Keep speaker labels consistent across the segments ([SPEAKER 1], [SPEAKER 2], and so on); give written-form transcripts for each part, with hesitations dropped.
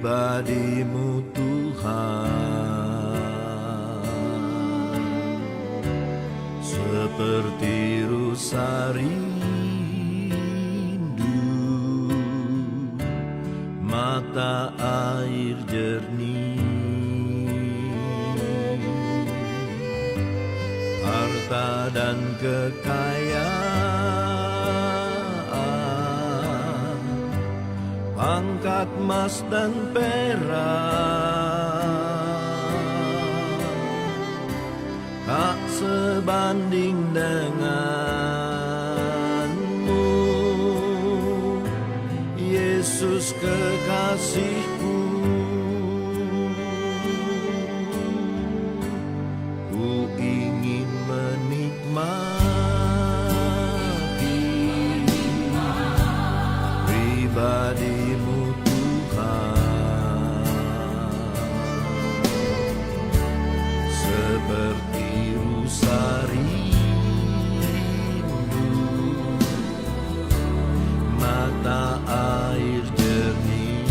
[SPEAKER 1] pribadi-Mu Tuhan, seperti rusa rindu mata air jernih, harta dan kekayaan, pangkat emas dan perak tak sebanding denganmu, Yesus kekasihku. Ku ingin menikmati pribadi-Mu Tuhan, seperti rusa rindu mata air jernih,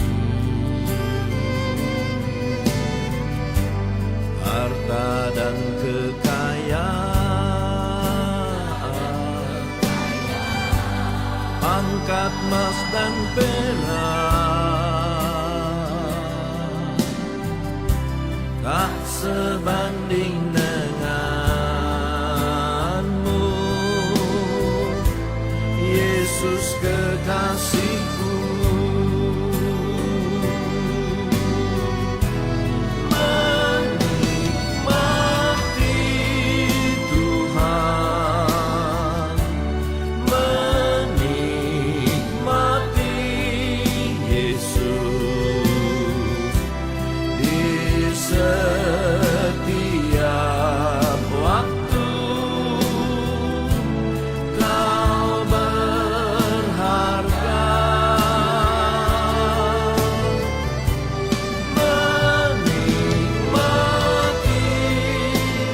[SPEAKER 1] harta dan kekayaan, pangkat emas dan perak tak sebanding denganmu, Yesus kekasihku. Menikmati Tuhan, menikmati Yesus di setiap waktu. Kau berharga, menikmati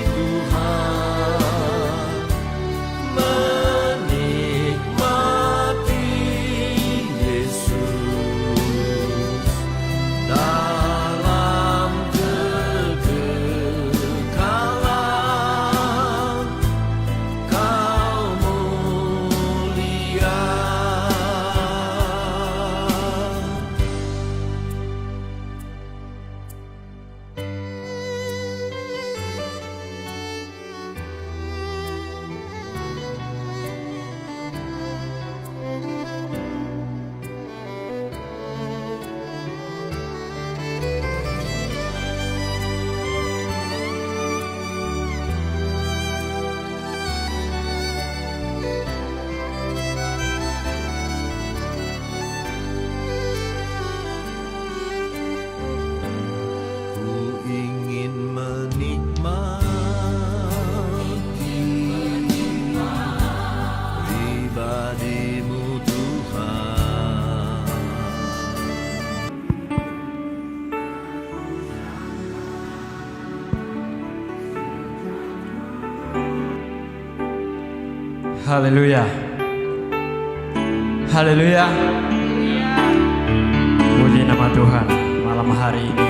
[SPEAKER 1] Tuhan, menikmati Yesus dalam kekekalan. Kau mulia. Ku ingin menikmati pribadi-Mu Tuhan.
[SPEAKER 2] Haleluya. Haleluya. Puji nama Tuhan. Malam hari ini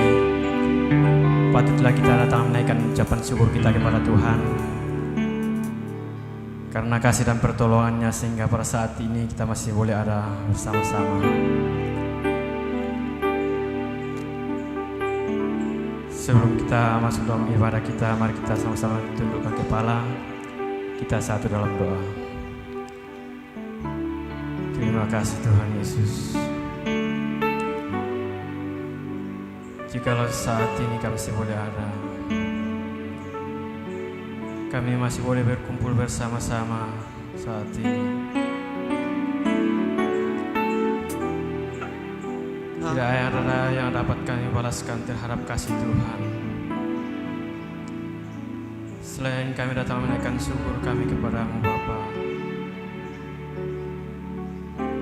[SPEAKER 2] patutlah kita datang menaikkan ucapan syukur kita kepada Tuhan karena kasih dan pertolongannya, sehingga pada saat ini kita masih boleh ada bersama-sama. Sebelum kita masuk dalam ibadah kita, mari kita sama-sama tundukkan kepala kita satu dalam doa. Terima kasih Tuhan Yesus. Jikalau saat ini kami masih boleh ada, kami masih boleh berkumpul bersama-sama saat ini. Tidak ada yang dapat kami balaskan terhadap kasih Tuhan selain kami datang menaikkan syukur kami kepada-Mu Bapa.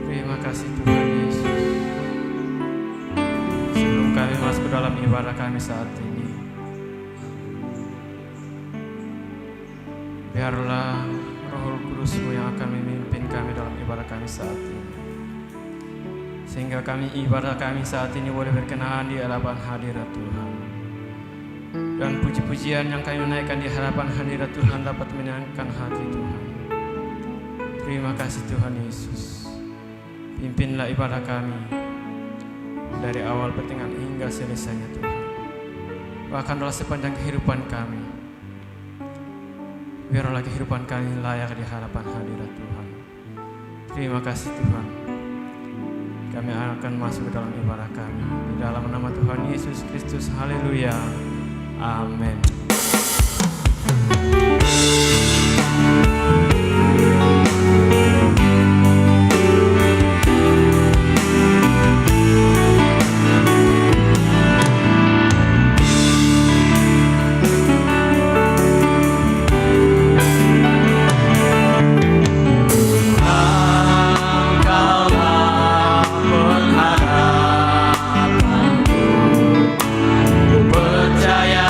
[SPEAKER 2] Terima kasih Tuhan Yesus. Sebelum kami masuk ke dalam ibadah kami saat ini, biarlah Roh Kudus-Mu yang akan memimpin kami dalam ibadah kami saat ini, sehingga kami ibadah kami saat ini boleh berkenan di hadapan hadirat Tuhan. Dan puji-pujian yang kami naikkan di hadapan hadirat Tuhan dapat menyenangkan hati Tuhan. Terima kasih Tuhan Yesus. Pimpinlah ibadah kami dari awal pertengahan hingga selesainya Tuhan. Bahkan dalam sepanjang kehidupan kami, biarlah kehidupan kami layak di hadapan hadirat Tuhan. Terima kasih Tuhan. Kami akan masuk ke dalam ibadah kami. Di dalam nama Tuhan Yesus Kristus. Haleluya. Amin.
[SPEAKER 1] Percaya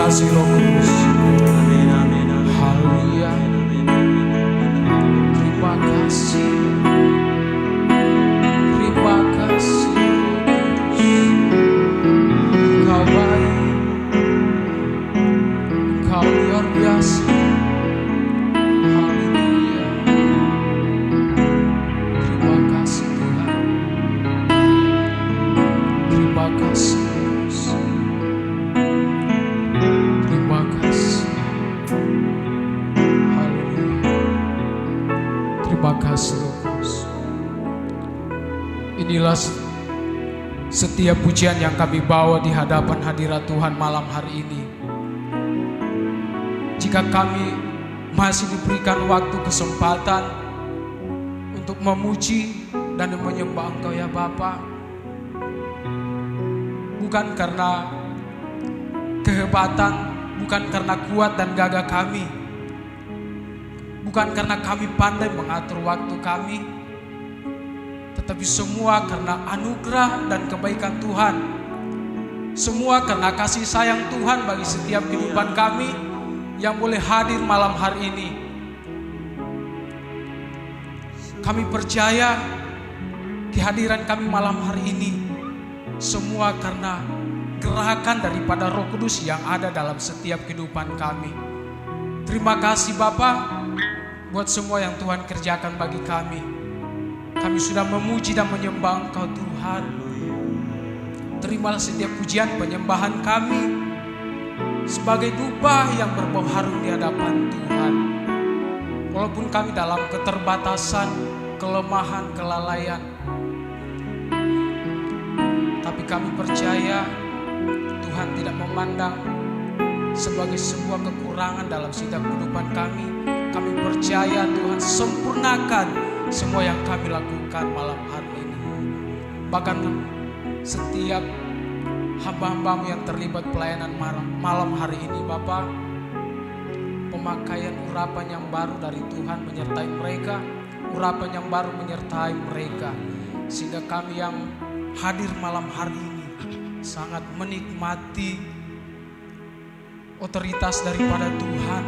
[SPEAKER 3] kasih Roh Kudus. Haleluya. Terima kasih. Terima kasih Roh Kudus. Engkau baik. Engkau luar biasa. Haleluya. Terima kasih Tuhan. Terima kasih Yesus. Terima kasih. Haleluya. Terima kasih Roh Kudus. Inilah setiap pujian yang kami bawa di hadapan hadirat Tuhan malam hari ini. Jika kami masih diberikan waktu kesempatan untuk memuji dan menyembah Engkau ya Bapa, bukan karena kehebatan, bukan karena kuat dan gagah kami, bukan karena kami pandai mengatur waktu kami, tetapi semua karena anugerah dan kebaikan Tuhan. Semua karena kasih sayang Tuhan bagi setiap kehidupan kami yang boleh hadir malam hari ini. Kami percaya kehadiran kami malam hari ini semua karena gerakan daripada Roh Kudus yang ada dalam setiap kehidupan kami. Terima kasih Bapa buat semua yang Tuhan kerjakan bagi kami. Kami sudah memuji dan menyembah Engkau Tuhan. Terimalah setiap pujian penyembahan kami sebagai dupa yang berbau harum di hadapan Tuhan. Walaupun kami dalam keterbatasan, kelemahan, kelalaian, tapi kami percaya Tuhan tidak memandang sebagai sebuah kekurangan dalam setiap kehidupan kami. Kami percaya Tuhan sempurnakan semua yang kami lakukan malam hari ini. Bahkan setiap hamba-hambamu yang terlibat pelayanan malam hari ini Bapa, pemakaian urapan yang baru dari Tuhan menyertai mereka, urapan yang baru menyertai mereka, sehingga kami yang hadir malam hari ini sangat menikmati otoritas daripada Tuhan,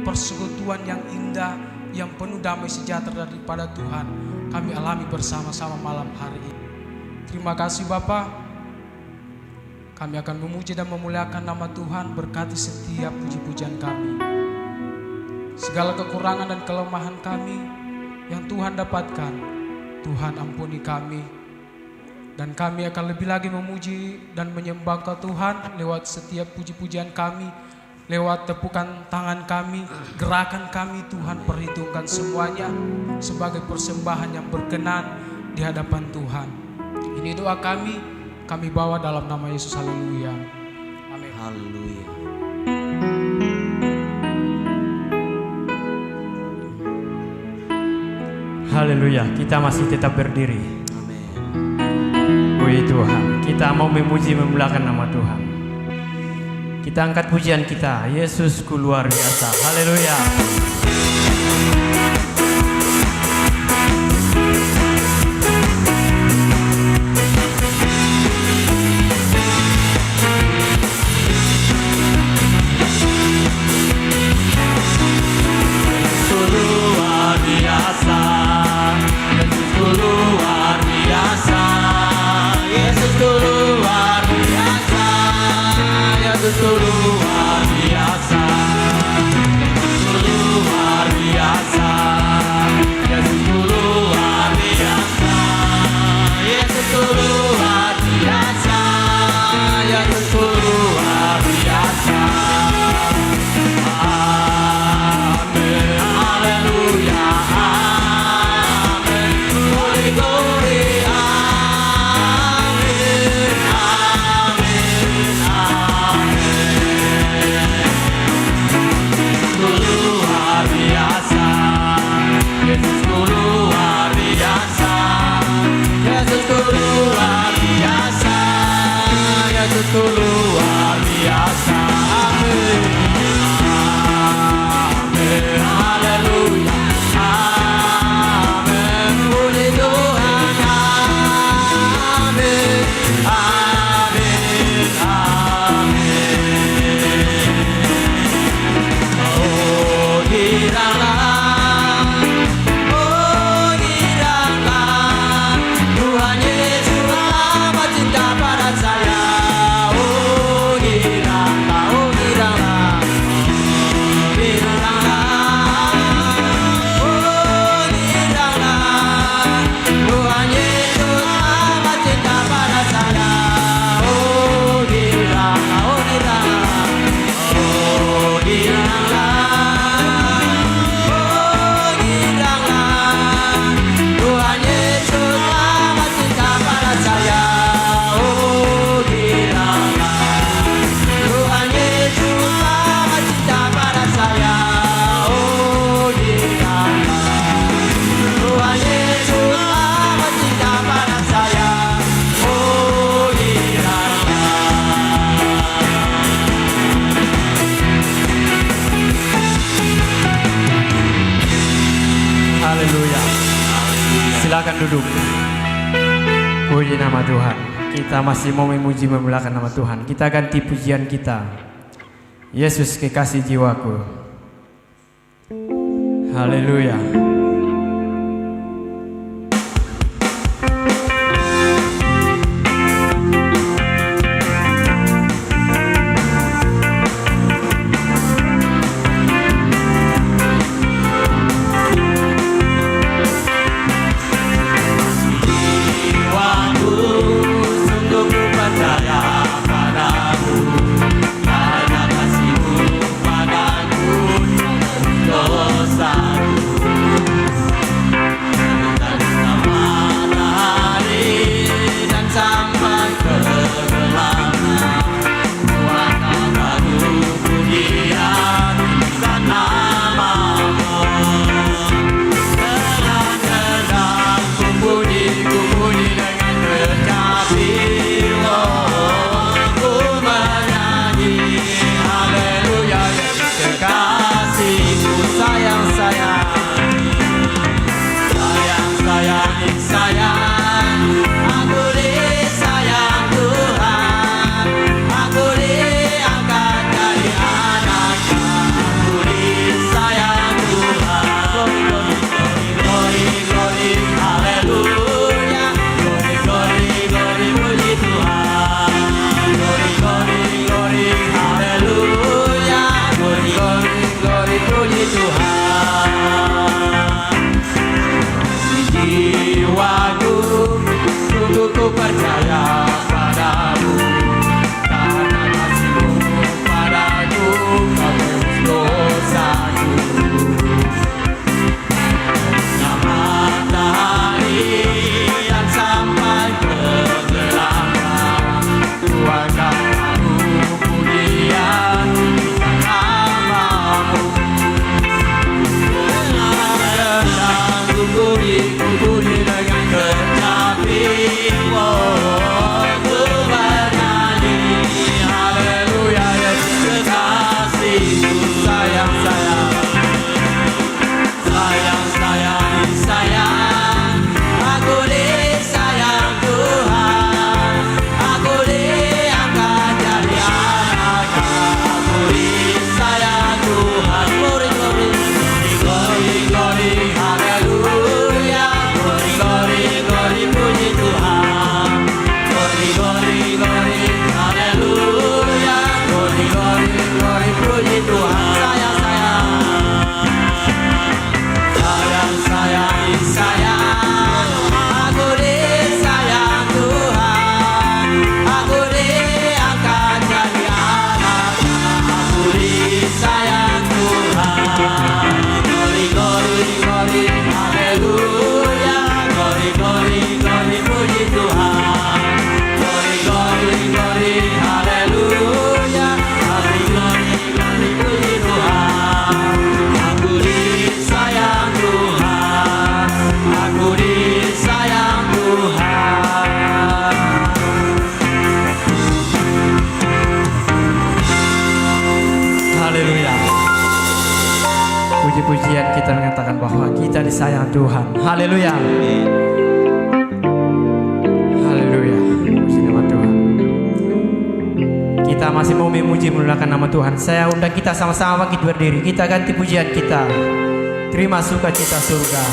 [SPEAKER 3] persekutuan yang indah, yang penuh damai sejahtera daripada Tuhan kami alami bersama-sama malam hari ini. Terima kasih Bapa. Kami akan memuji dan memuliakan nama Tuhan, berkati setiap puji-pujian kami. Segala kekurangan dan kelemahan kami yang Tuhan dapatkan, Tuhan ampuni kami. Dan kami akan lebih lagi memuji dan menyembah Kau Tuhan lewat setiap puji-pujian kami, lewat tepukan tangan kami, gerakan kami Tuhan perhitungkan semuanya sebagai persembahan yang berkenan di hadapan Tuhan. Ini doa kami bawa dalam nama Yesus. Haleluya. Amin.
[SPEAKER 1] Haleluya.
[SPEAKER 2] Haleluya. Kita masih tetap berdiri.
[SPEAKER 1] Amin.
[SPEAKER 2] Puji Tuhan. Kita mau memuji memuliakan nama Tuhan. Kita angkat pujian kita. Yesusku luar biasa. Haleluya. silakan duduk. Puji nama Tuhan. Kita masih mau memuji memuliakan nama Tuhan. Kita ganti pujian kita. Yesus kekasih jiwaku. Haleluya. Puji-pujian kita mengatakan bahwa kita disayang Tuhan. Haleluya. Haleluya. Puji nama Tuhan. Kita masih mau memuji memuliakan nama Tuhan. Saya undang kita sama-sama bangkit berdiri. Kita ganti pujian kita. Terima sukacita surga.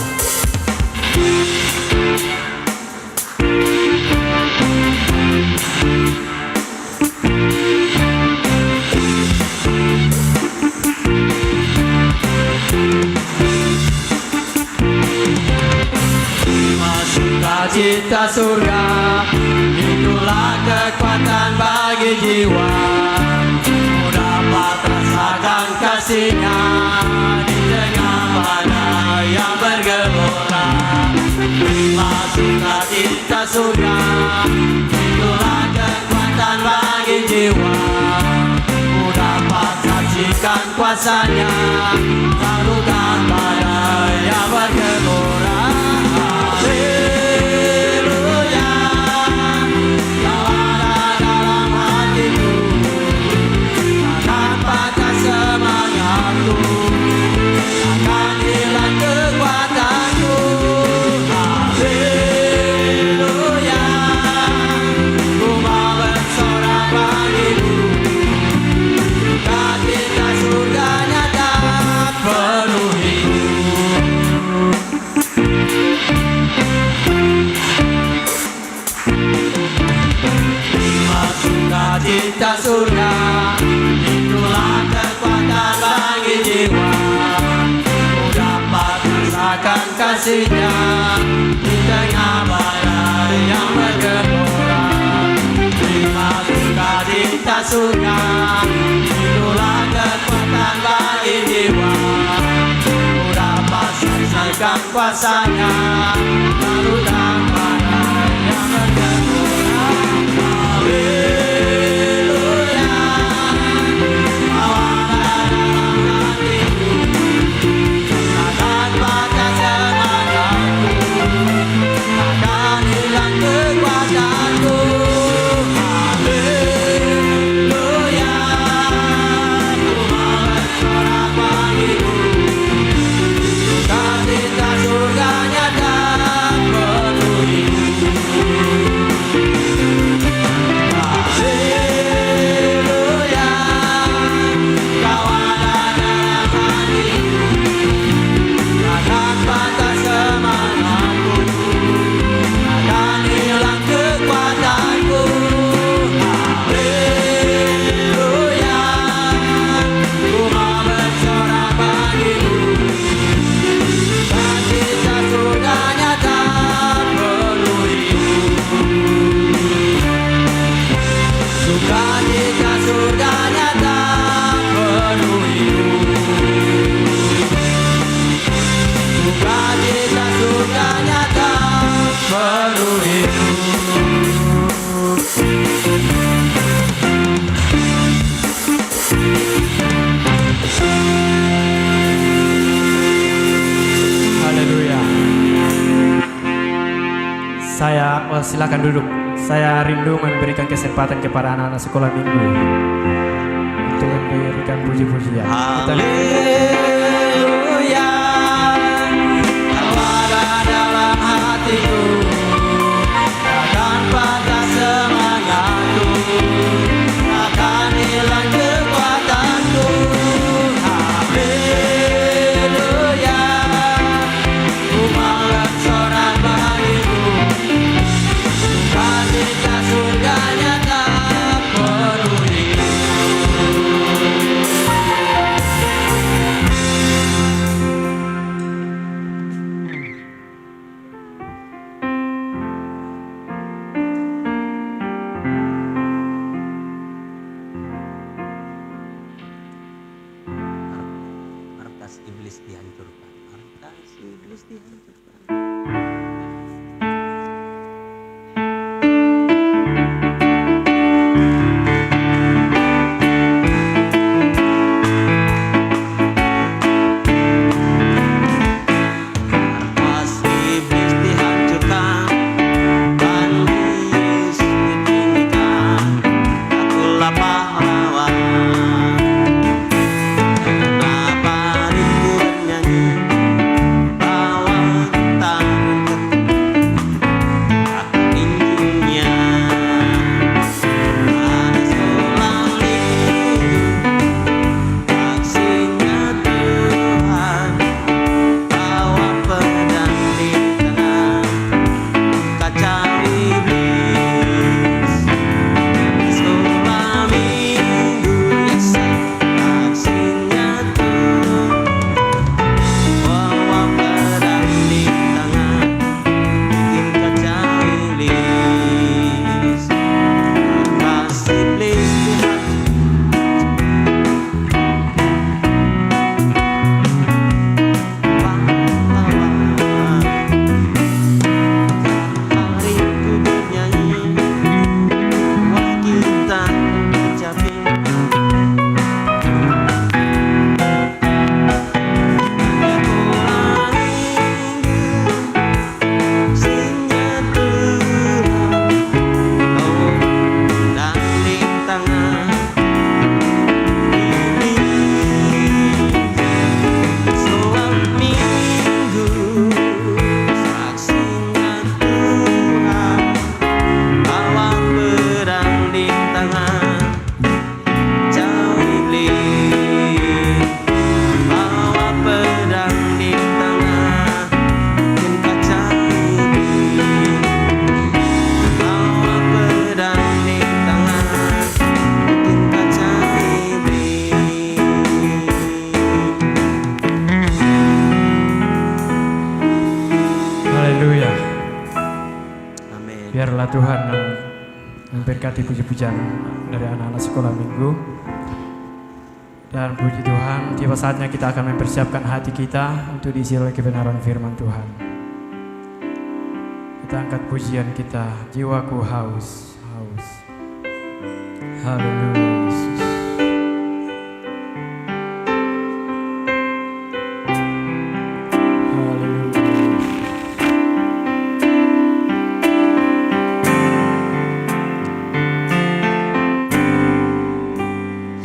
[SPEAKER 2] Cita surga, itulah kekuatan bagi jiwa. Ku dapat rasakan kasih-Nya di tengah badai yang bergelora. Terima sukacita surga, itulah kekuatan bagi jiwa. Ku dapat saksikan kuasa-Nya, taruhkan badai yang bergelora.
[SPEAKER 1] Akan hilang kekuatanku. Haleluya. kasihnya di tengah badai yang bergelora. Terima sukacita surga, itulah kekuatan bagi jiwa. Ku dapat saksikan kuasanya, lalu dan badai yang bergelora. Haleluya, awalnya dalam hatiku, takkan patah semangatku, takkan hilang kekuatanku. Haleluya, ku mau bersorak bagimu, sukacita surganya tak penuhiku. Haleluya, kau ada dalam hatiku, takkan patah semangatku, takkan hilang kekuatanku. Haleluya, ku mau bersorak bagimu, sukacita surganya tak penuhiku. Sukacita surganya tak penuhiku. Sukacita surganya tak penuhiku.
[SPEAKER 2] Haleluya. Silakan duduk. Saya rindu memberikan kesempatan kepada anak-anak sekolah minggu untuk memberikan puji-pujian.
[SPEAKER 1] Haleluya, kau ada dalam hatiku, takkan patah semangatku, takkan hilang kekuatanku. Haleluya, ku mau bersorak bagimu, sukacita surganya tak penuhiku. Markas iblis dihancurkan. Markas iblis dihancurkan. Markas iblis dihancurkan, Iblis ditinggikan. Akulah pahlawan. Kenapa rindu bernyanyi, bawa
[SPEAKER 2] Firman Tuhan yang memberkati puji-pujian dari anak-anak sekolah minggu. Dan puji Tuhan, tiba saatnya kita akan mempersiapkan hati kita untuk diisi oleh kebenaran firman Tuhan. Kita angkat pujian kita, jiwaku haus, haus. Haleluya Yesus.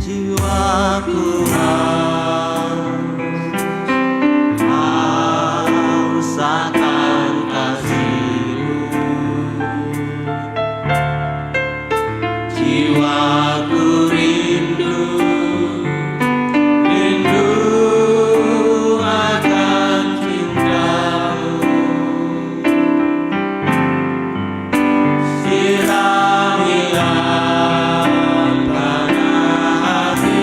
[SPEAKER 1] Jiwaku haus akan kasih-Mu. Jiwaku rindu akan cinta-Mu. Siramilah tanah hati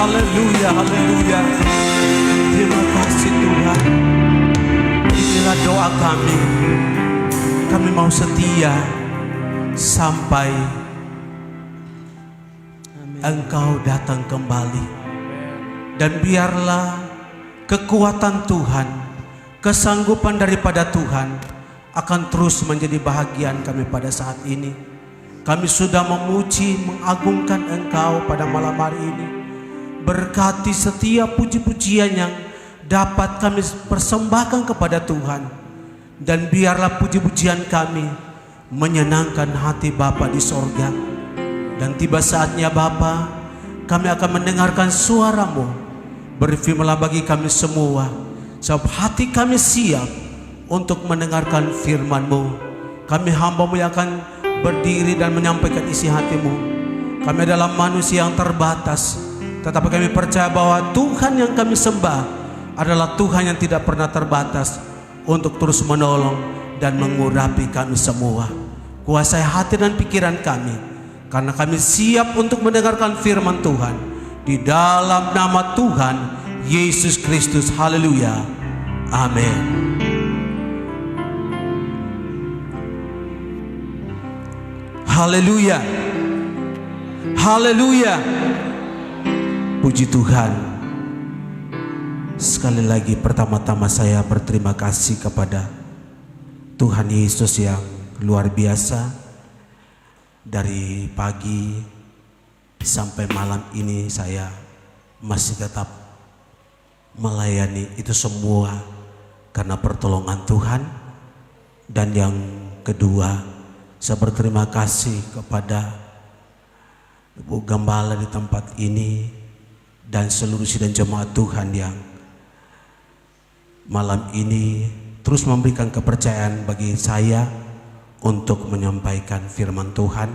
[SPEAKER 4] Haleluya, haleluya. Terima kasih Tuhan. Inilah doa kami. Kami mau setia sampai Engkau datang kembali. Dan biarlah kekuatan Tuhan, kesanggupan daripada Tuhan akan terus menjadi bahagian kami pada saat ini. Kami sudah memuji, mengagungkan Engkau pada malam hari ini. Berkati setiap puji-pujian yang dapat kami persembahkan kepada Tuhan. Dan biarlah puji-pujian kami menyenangkan hati Bapa di sorga. Dan tiba saatnya Bapa, kami akan mendengarkan suara-Mu. Berfirmanlah bagi kami semua, sebab hati kami siap untuk mendengarkan firman-Mu. Kami hamba-Mu yang akan berdiri dan menyampaikan isi hati-Mu. Kami adalah manusia yang terbatas, tetapi kami percaya bahwa Tuhan yang kami sembah adalah Tuhan yang tidak pernah terbatas untuk terus menolong dan mengurapi kami semua. Kuasai hati dan pikiran kami, karena kami siap untuk mendengarkan firman Tuhan. Di dalam nama Tuhan Yesus Kristus. Haleluya. Amin. Haleluya. Haleluya. Puji Tuhan. Sekali lagi pertama-tama saya berterima kasih kepada Tuhan Yesus yang luar biasa. Dari pagi sampai malam ini saya masih tetap melayani itu semua karena pertolongan Tuhan. Dan yang kedua, saya berterima kasih kepada Ibu Gembala di tempat ini dan seluruh sidang jemaat Tuhan yang malam ini terus memberikan kepercayaan bagi saya untuk menyampaikan firman Tuhan.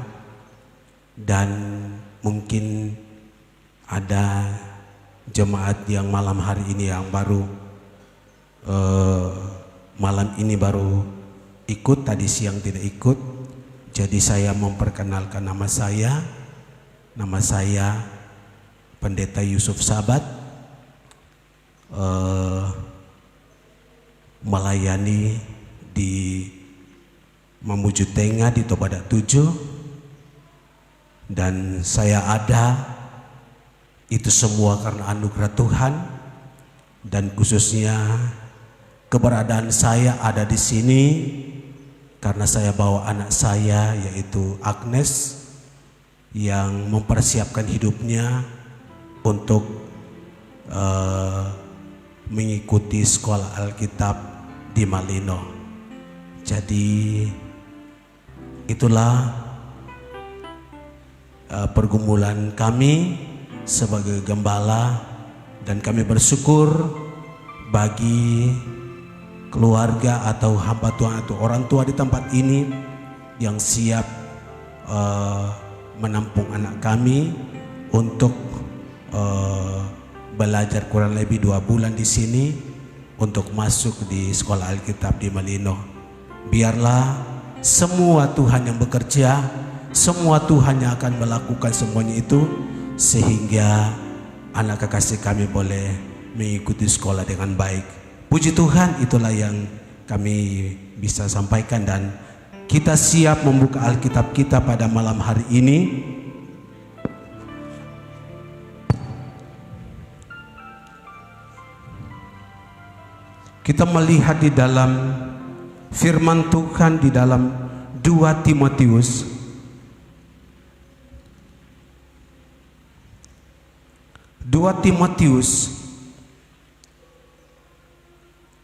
[SPEAKER 4] Dan mungkin ada jemaat yang malam hari ini yang baru malam ini baru ikut, tadi siang tidak ikut. Jadi saya memperkenalkan nama saya. Nama saya Pendeta Yusuf Sabat, melayani di Mamuju Tengah di Tobadak 7. Dan saya ada itu semua karena anugerah Tuhan. Dan khususnya keberadaan saya ada di sini karena saya bawa anak saya yaitu Agnes yang mempersiapkan hidupnya untuk mengikuti sekolah Alkitab di Malino. Jadi itulah pergumulan kami sebagai gembala, dan kami bersyukur bagi keluarga atau hamba Tuhan atau orang tua di tempat ini yang siap menampung anak kami untuk belajar kurang lebih 2 bulan di sini untuk masuk di sekolah Alkitab di Malino. Biarlah semua Tuhan yang bekerja, semua Tuhan yang akan melakukan semuanya itu, sehingga anak kekasih kami boleh mengikuti sekolah dengan baik. Puji Tuhan, itulah yang kami bisa sampaikan. Dan kita siap membuka Alkitab kita pada malam hari ini. Kita melihat di dalam firman Tuhan di dalam 2 Timotius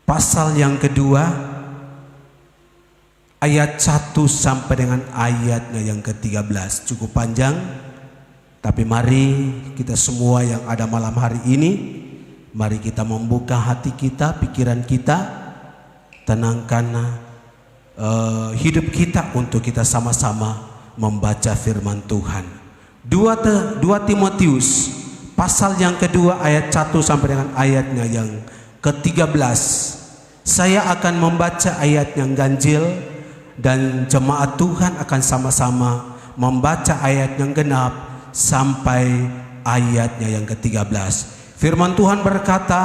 [SPEAKER 4] pasal yang kedua ayat 1 sampai dengan ayatnya yang ke-13. Cukup panjang, tapi mari kita semua yang ada malam hari ini, mari kita membuka hati kita, pikiran kita, tenangkan hidup kita untuk kita sama-sama membaca firman Tuhan. 2 Timotius pasal yang kedua ayat 1 sampai dengan ayatnya yang ke-13. Saya akan membaca ayat yang ganjil dan jemaat Tuhan akan sama-sama membaca ayat yang genap sampai ayatnya yang ke-13. Firman Tuhan berkata,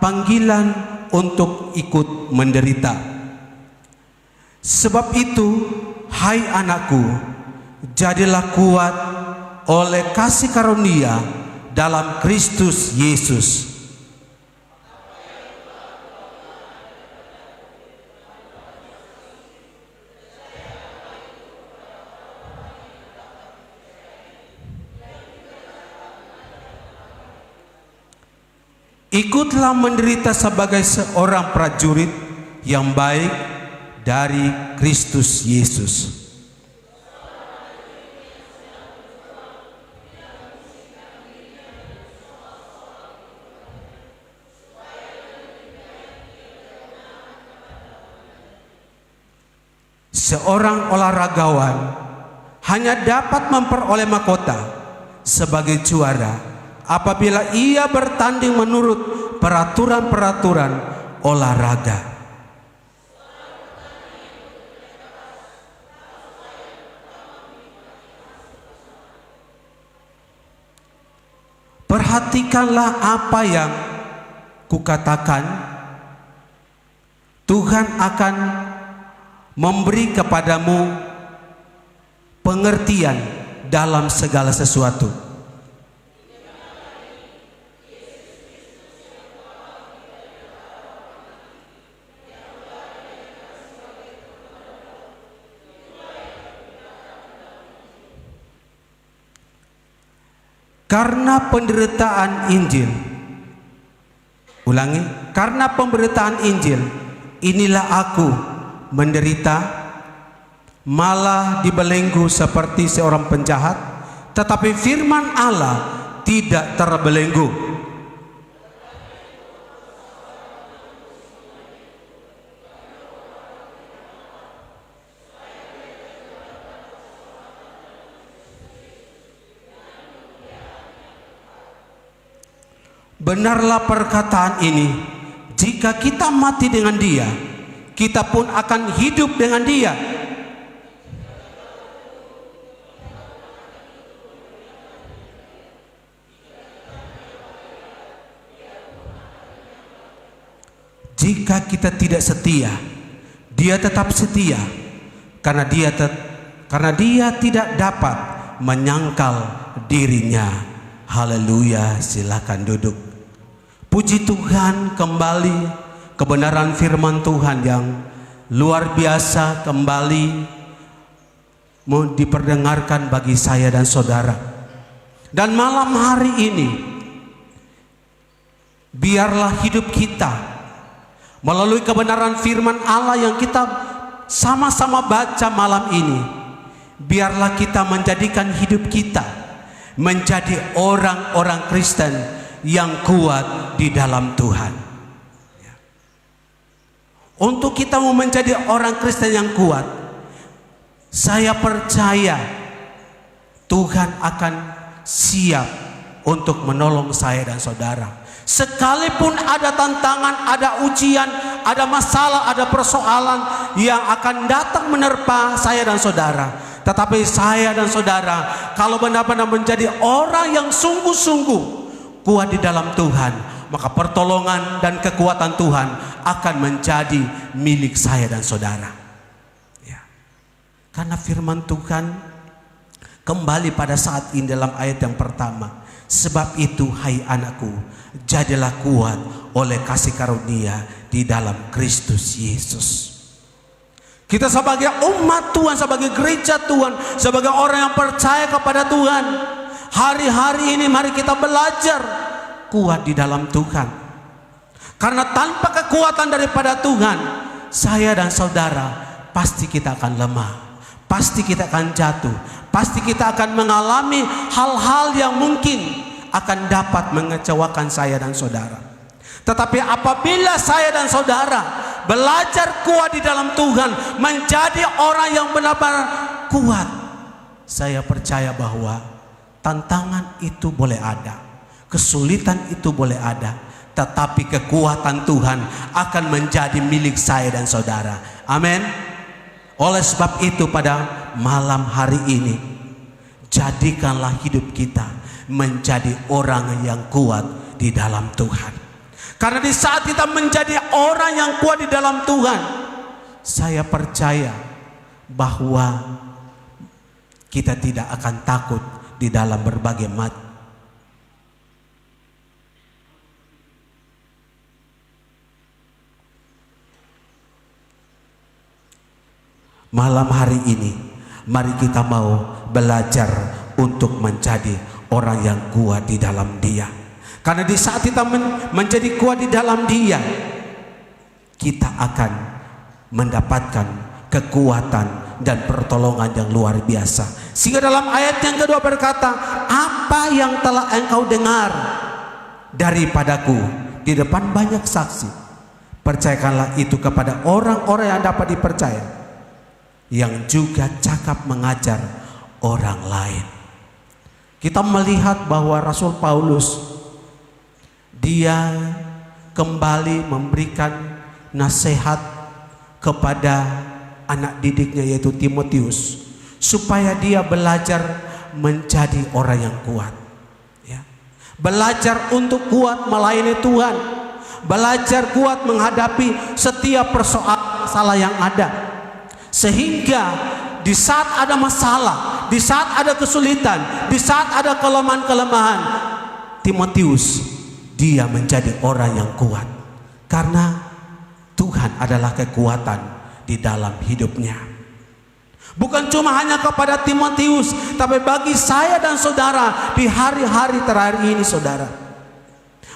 [SPEAKER 4] panggilan untuk ikut menderita. Sebab itu, hai anakku, jadilah kuat oleh kasih karunia dalam Kristus Yesus. Ikutlah menderita sebagai seorang prajurit yang baik dari Kristus Yesus. Seorang olahragawan hanya dapat memperoleh mahkota sebagai juara apabila ia bertanding menurut peraturan-peraturan olahraga. Perhatikanlah apa yang kukatakan. Tuhan akan memberi kepadamu pengertian dalam segala sesuatu. Karena penderitaan Injil, ulangi, karena penderitaan Injil, inilah aku menderita, malah dibelenggu seperti seorang penjahat, tetapi firman Allah tidak terbelenggu. Benarlah perkataan ini, jika kita mati dengan Dia, kita pun akan hidup dengan Dia. Jika kita tidak setia, Dia tetap setia, karena Dia tidak dapat menyangkal dirinya. Haleluya, silakan duduk. Puji Tuhan, kembali kebenaran firman Tuhan yang luar biasa kembali mau diperdengarkan bagi saya dan saudara. Dan malam hari ini, biarlah hidup kita melalui kebenaran firman Allah yang kita sama-sama baca malam ini, biarlah kita menjadikan hidup kita menjadi orang-orang Kristen yang kuat di dalam Tuhan. Untuk kita mau menjadi orang Kristen yang kuat, saya percaya Tuhan akan siap untuk menolong saya dan saudara. Sekalipun ada tantangan, ada ujian, ada masalah, ada persoalan yang akan datang menerpa saya dan saudara, tetapi saya dan saudara kalau benar-benar menjadi orang yang sungguh-sungguh kuat di dalam Tuhan, maka pertolongan dan kekuatan Tuhan akan menjadi milik saya dan saudara. Ya. Karena firman Tuhan kembali pada saat ini dalam ayat yang pertama. Sebab itu, hai anakku, jadilah kuat oleh kasih karunia di dalam Kristus Yesus. Kita sebagai umat Tuhan, sebagai gereja Tuhan, sebagai orang yang percaya kepada Tuhan, hari-hari ini mari kita belajar kuat di dalam Tuhan. Karena tanpa kekuatan daripada Tuhan, saya dan saudara pasti kita akan lemah, pasti kita akan jatuh, pasti kita akan mengalami hal-hal yang mungkin akan dapat mengecewakan saya dan saudara. Tetapi apabila saya dan saudara belajar kuat di dalam Tuhan, menjadi orang yang benar-benar kuat, saya percaya bahwa tantangan itu boleh ada, kesulitan itu boleh ada, tetapi kekuatan Tuhan akan menjadi milik saya dan saudara. Amin. Oleh sebab itu pada malam hari ini, jadikanlah hidup kita menjadi orang yang kuat di dalam Tuhan. Karena di saat kita menjadi orang yang kuat di dalam Tuhan, saya percaya bahwa kita tidak akan takut di dalam berbagai macam. Malam hari ini, mari kita mau belajar untuk menjadi orang yang kuat di dalam Dia. Karena di saat kita menjadi kuat di dalam Dia, kita akan mendapatkan kekuatan dan pertolongan yang luar biasa. Sehingga dalam ayat yang kedua berkata, apa yang telah engkau dengar daripadaku di depan banyak saksi, percayakanlah itu kepada orang-orang yang dapat dipercaya, yang juga cakap mengajar orang lain. Kita melihat bahwa Rasul Paulus, dia kembali memberikan nasihat kepada anak didiknya yaitu Timotius, supaya dia belajar menjadi orang yang kuat, ya. Belajar untuk kuat melayani Tuhan, belajar kuat menghadapi setiap persoalan masalah yang ada, sehingga di saat ada masalah, di saat ada kesulitan, di saat ada kelemahan-kelemahan, Timotius dia menjadi orang yang kuat, karena Tuhan adalah kekuatan di dalam hidupnya. Bukan cuma hanya kepada Timotius, tapi bagi saya dan saudara di hari-hari terakhir ini, saudara,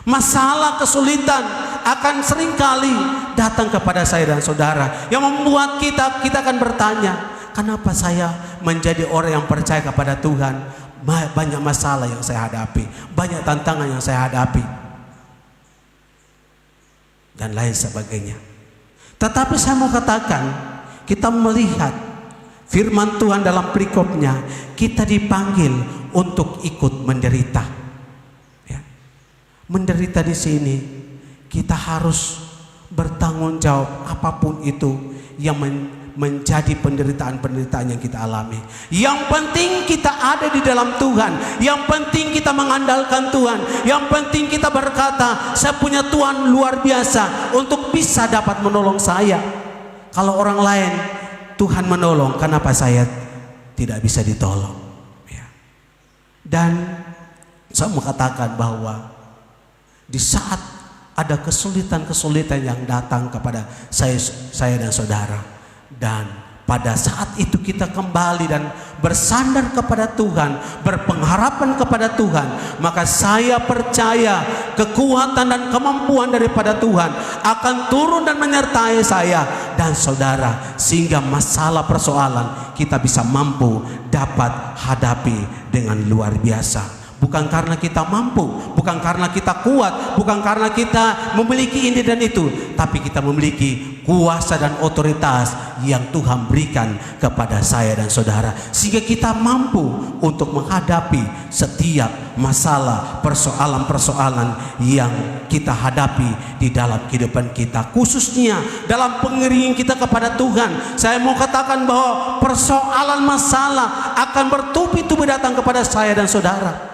[SPEAKER 4] masalah kesulitan akan seringkali datang kepada saya dan saudara, yang membuat kita akan bertanya, kenapa saya menjadi orang yang percaya kepada Tuhan, banyak masalah yang saya hadapi, banyak tantangan yang saya hadapi, dan lain sebagainya. Tetapi saya mau katakan, kita melihat firman Tuhan dalam perikopnya, kita dipanggil untuk ikut menderita, ya. Menderita di sini kita harus bertanggung jawab apapun itu yang menjadi penderitaan-penderitaan yang kita alami. Yang penting kita ada di dalam Tuhan, yang penting kita mengandalkan Tuhan, yang penting kita berkata, saya punya Tuhan luar biasa untuk bisa dapat menolong saya. Kalau orang lain Tuhan menolong, kenapa saya tidak bisa ditolong, ya. Dan saya mau katakan bahwa di saat ada kesulitan-kesulitan yang datang kepada saya dan saudara, dan pada saat itu kita kembali dan bersandar kepada Tuhan, berpengharapan kepada Tuhan, maka saya percaya kekuatan dan kemampuan daripada Tuhan akan turun dan menyertai saya dan saudara, sehingga masalah persoalan kita bisa mampu dapat hadapi dengan luar biasa. Bukan karena kita mampu, bukan karena kita kuat, bukan karena kita memiliki ini dan itu, tapi kita memiliki kuasa dan otoritas yang Tuhan berikan kepada saya dan saudara, sehingga kita mampu untuk menghadapi setiap masalah, persoalan-persoalan yang kita hadapi di dalam kehidupan kita, khususnya dalam pengirian kita kepada Tuhan. Saya mau katakan bahwa persoalan masalah akan bertubi-tubi datang kepada saya dan saudara.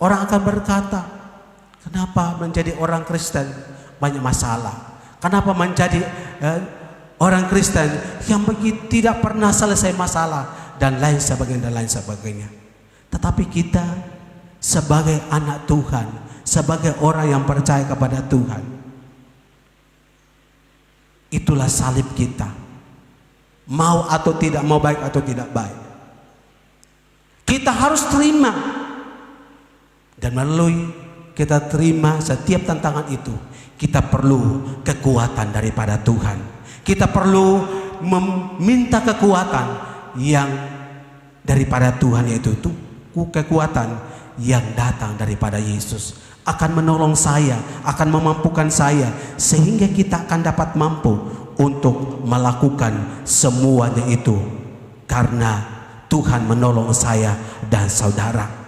[SPEAKER 4] Orang akan berkata, kenapa menjadi orang Kristen banyak masalah? Kenapa menjadi orang Kristen yang tidak pernah selesai masalah, dan lain sebagainya. Tetapi kita sebagai anak Tuhan, sebagai orang yang percaya kepada Tuhan, itulah salib kita. Mau atau tidak, mau baik atau tidak baik, kita harus terima. Dan melalui kita terima setiap tantangan itu, kita perlu kekuatan daripada Tuhan. Kita perlu meminta kekuatan yang daripada Tuhan, yaitu kekuatan yang datang daripada Yesus. Akan menolong saya, akan memampukan saya, sehingga kita akan dapat mampu untuk melakukan semuanya itu, karena Tuhan menolong saya dan saudara.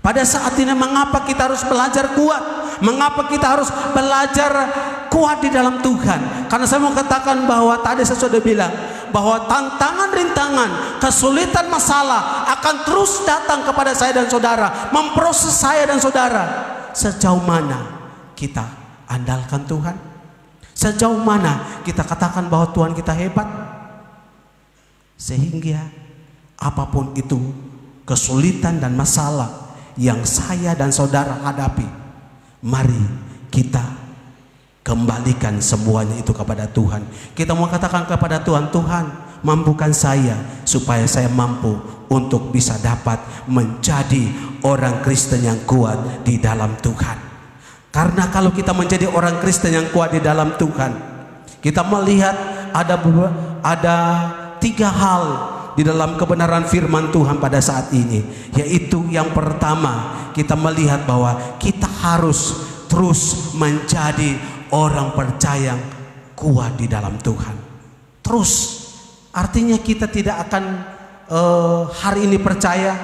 [SPEAKER 4] Pada saat ini mengapa kita harus belajar kuat? Mengapa kita harus belajar kuat di dalam Tuhan? Karena saya mau katakan bahwa tadi saya sudah bilang bahwa tantangan, rintangan, kesulitan, masalah akan terus datang kepada saya dan saudara, memproses saya dan saudara. Sejauh mana kita andalkan Tuhan? Sejauh mana kita katakan bahwa Tuhan kita hebat? Sehingga apapun itu kesulitan dan masalah yang saya dan saudara hadapi, mari kita kembalikan semuanya itu kepada Tuhan. Kita mau katakan kepada Tuhan, Tuhan mampukan saya supaya saya mampu untuk bisa dapat menjadi orang Kristen yang kuat di dalam Tuhan. Karena kalau kita menjadi orang Kristen yang kuat di dalam Tuhan, kita melihat ada 3 hal di dalam kebenaran firman Tuhan pada saat ini. Yaitu yang pertama, kita melihat bahwa kita harus terus menjadi orang percaya yang kuat di dalam Tuhan. Terus, artinya kita tidak akan hari ini percaya,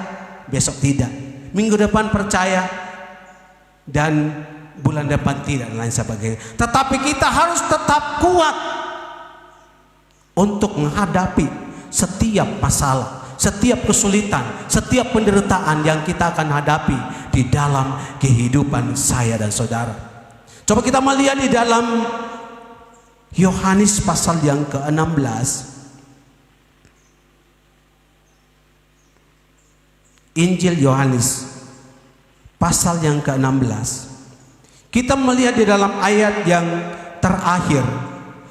[SPEAKER 4] besok tidak, minggu depan percaya, dan bulan depan tidak, dan lain sebagainya. Tetapi kita harus tetap kuat untuk menghadapi setiap masalah, setiap kesulitan, setiap penderitaan yang kita akan hadapi di dalam kehidupan saya dan saudara. Coba kita melihat di dalam Yohanes pasal yang ke-16. Injil Yohanes pasal yang ke-16. Kita melihat di dalam ayat yang terakhir,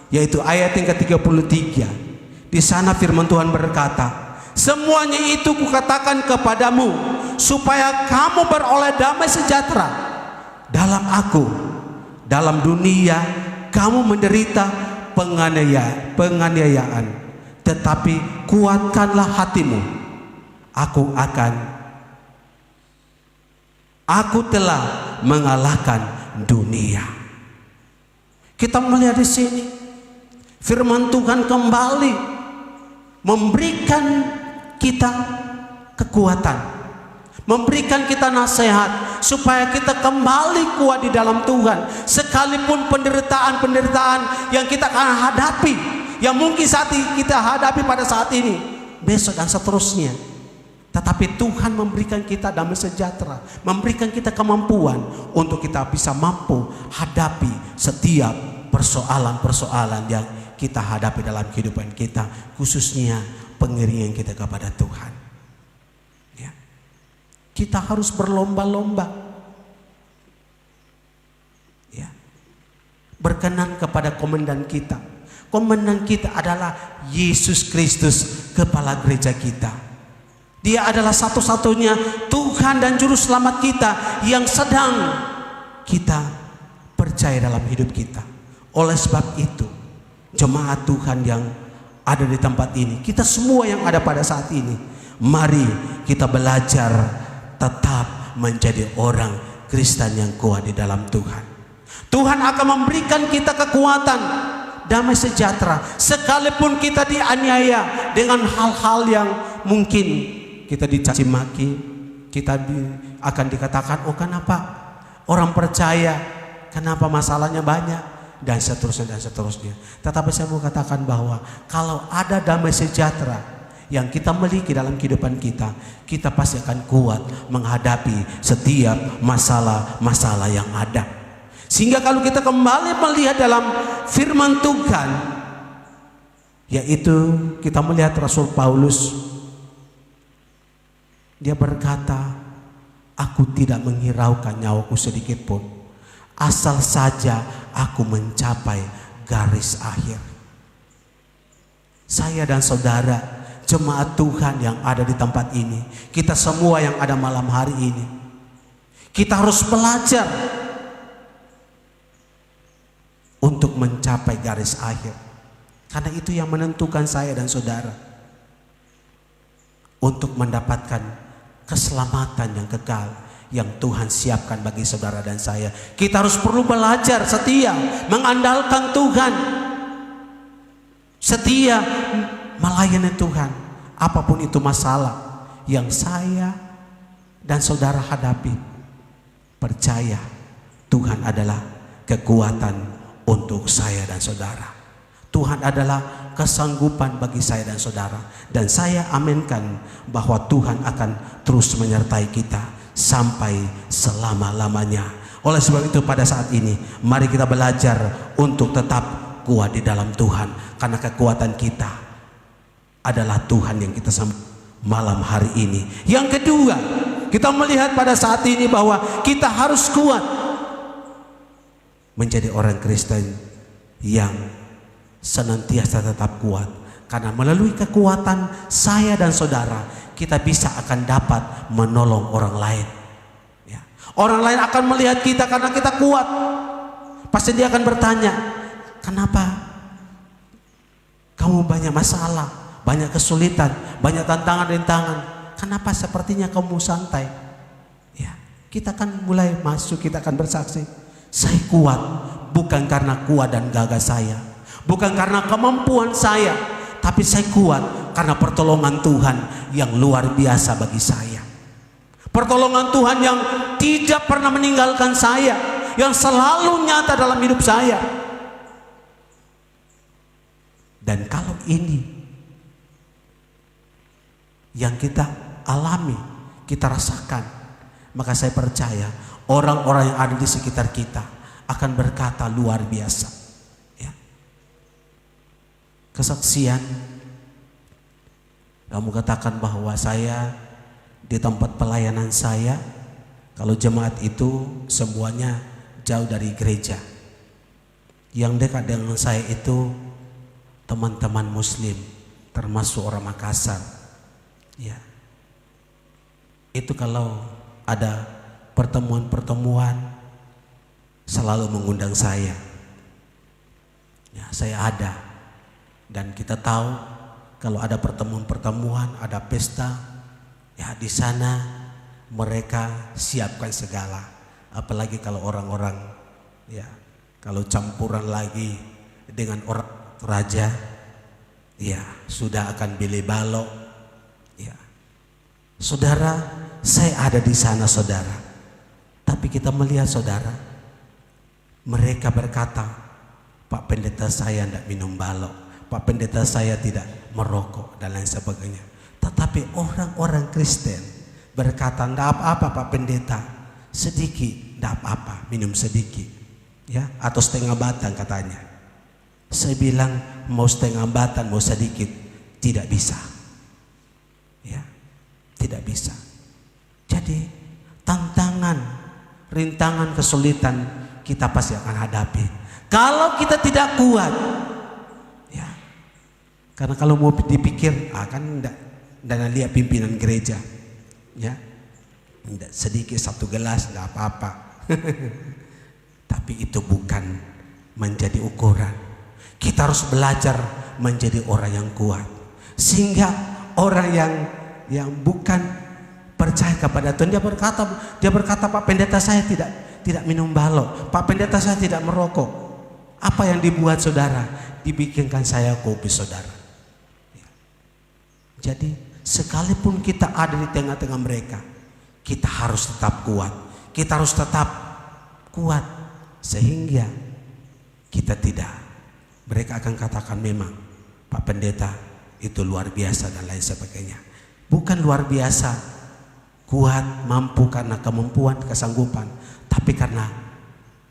[SPEAKER 4] yaitu ayat yang ke-33. Di sana firman Tuhan berkata, semuanya itu kukatakan kepadamu supaya kamu beroleh damai sejahtera dalam aku. Dalam dunia kamu menderita penganiayaan, tetapi kuatkanlah hatimu. Aku telah mengalahkan dunia. Kita melihat di sini firman Tuhan kembali memberikan kita kekuatan, memberikan kita nasihat supaya kita kembali kuat di dalam Tuhan. Sekalipun penderitaan yang kita akan hadapi, yang mungkin saat kita hadapi pada saat ini, besok dan seterusnya, tetapi Tuhan memberikan kita damai sejahtera, memberikan kita kemampuan untuk kita bisa mampu hadapi setiap persoalan-persoalan yang kita hadapi dalam kehidupan kita, khususnya pengiringan kita kepada Tuhan. Ya. Kita harus berlomba-lomba, ya, berkenan kepada komandan kita. Komandan kita adalah Yesus Kristus, kepala gereja kita. Dia adalah satu-satunya Tuhan dan Juru Selamat kita yang sedang kita percaya dalam hidup kita. Oleh sebab itu, jemaat Tuhan yang ada di tempat ini, kita semua yang ada pada saat ini, mari kita belajar tetap menjadi orang Kristen yang kuat di dalam Tuhan. Tuhan akan memberikan kita kekuatan, damai sejahtera, sekalipun kita dianiaya dengan hal-hal yang mungkin kita dicaci maki, kita akan dikatakan, oh kenapa orang percaya, kenapa masalahnya banyak, dan seterusnya dan seterusnya. Tetapi saya mau katakan bahwa kalau ada damai sejahtera yang kita miliki dalam kehidupan kita, kita pasti akan kuat menghadapi setiap masalah-masalah yang ada. Sehingga kalau kita kembali melihat dalam firman Tuhan, yaitu kita melihat Rasul Paulus, dia berkata, aku tidak menghiraukan nyawaku sedikit pun, asal saja aku mencapai garis akhir. Saya dan saudara, jemaat Tuhan yang ada di tempat ini, kita semua yang ada malam hari ini, kita harus belajar untuk mencapai garis akhir. Karena itu yang menentukan saya dan saudara untuk mendapatkan keselamatan yang kekal yang Tuhan siapkan bagi saudara dan saya. Kita harus perlu belajar setia mengandalkan Tuhan, setia melayani Tuhan, apapun itu masalah yang saya dan saudara hadapi. Percaya Tuhan adalah kekuatan untuk saya dan saudara. Tuhan adalah kesanggupan bagi saya dan saudara. Dan saya aminkan bahwa Tuhan akan terus menyertai kita sampai selama-lamanya. Oleh sebab itu pada saat ini mari kita belajar untuk tetap kuat di dalam Tuhan, karena kekuatan kita adalah Tuhan yang kita sambut malam hari ini. Yang kedua, kita melihat pada saat ini bahwa kita harus kuat menjadi orang Kristen yang senantiasa tetap kuat, karena melalui kekuatan saya dan saudara kita bisa akan dapat menolong orang lain. Ya. Orang lain akan melihat kita karena kita kuat. Pasti dia akan bertanya, kenapa kamu banyak masalah, banyak kesulitan, banyak tantangan-rintangan? Kenapa sepertinya kamu santai? Ya, kita akan mulai masuk, kita akan bersaksi, saya kuat bukan karena kuat dan gagah saya, bukan karena kemampuan saya, tapi saya kuat karena pertolongan Tuhan yang luar biasa bagi saya. Pertolongan Tuhan yang tidak pernah meninggalkan saya, yang selalu nyata dalam hidup saya. Dan kalau ini yang kita alami, kita rasakan, maka saya percaya orang-orang yang ada di sekitar kita akan berkata luar biasa. Ya. Kesaksian, kamu katakan bahwa saya di tempat pelayanan saya, kalau jemaat itu semuanya jauh dari gereja. Yang dekat dengan saya itu teman-teman Muslim, termasuk orang Makassar. Ya, itu kalau ada pertemuan-pertemuan selalu mengundang saya. Ya, saya ada, dan kita tahu kalau ada pertemuan-pertemuan, ada pesta, ya di sana mereka siapkan segala. Apalagi kalau orang-orang, ya kalau campuran lagi dengan orang raja, ya sudah akan beli balok. Ya, saudara, saya ada di sana saudara. Tapi kita melihat saudara, mereka berkata, Pak pendeta saya tidak minum balok, Pak pendeta saya tidak merokok dan lain sebagainya. Tetapi orang-orang Kristen berkata, tidak apa-apa Pak pendeta, sedikit, tidak apa-apa, minum sedikit, ya, atau setengah batang katanya. Saya bilang mau setengah batang, mau sedikit, tidak bisa, ya, tidak bisa. Jadi tantangan, rintangan, kesulitan kita pasti akan hadapi. Kalau kita tidak kuat, ya, karena kalau mau dipikir, kan tidak lihat pimpinan gereja, ya, sedikit satu gelas tidak apa-apa. Tapi itu bukan menjadi ukuran. Kita harus belajar menjadi orang yang kuat, sehingga orang yang bukan percaya kepada Tuhan, dia berkata Pak pendeta saya tidak minum balok, Pak pendeta saya tidak merokok. Apa yang dibuat saudara? Dibikinkan saya kopi saudara. Jadi sekalipun kita ada di tengah-tengah mereka, kita harus tetap kuat. Kita harus tetap kuat sehingga kita tidak, mereka akan katakan memang Pak pendeta itu luar biasa dan lain sebagainya. Bukan luar biasa, kuat, mampu karena kemampuan, kesanggupan, tapi karena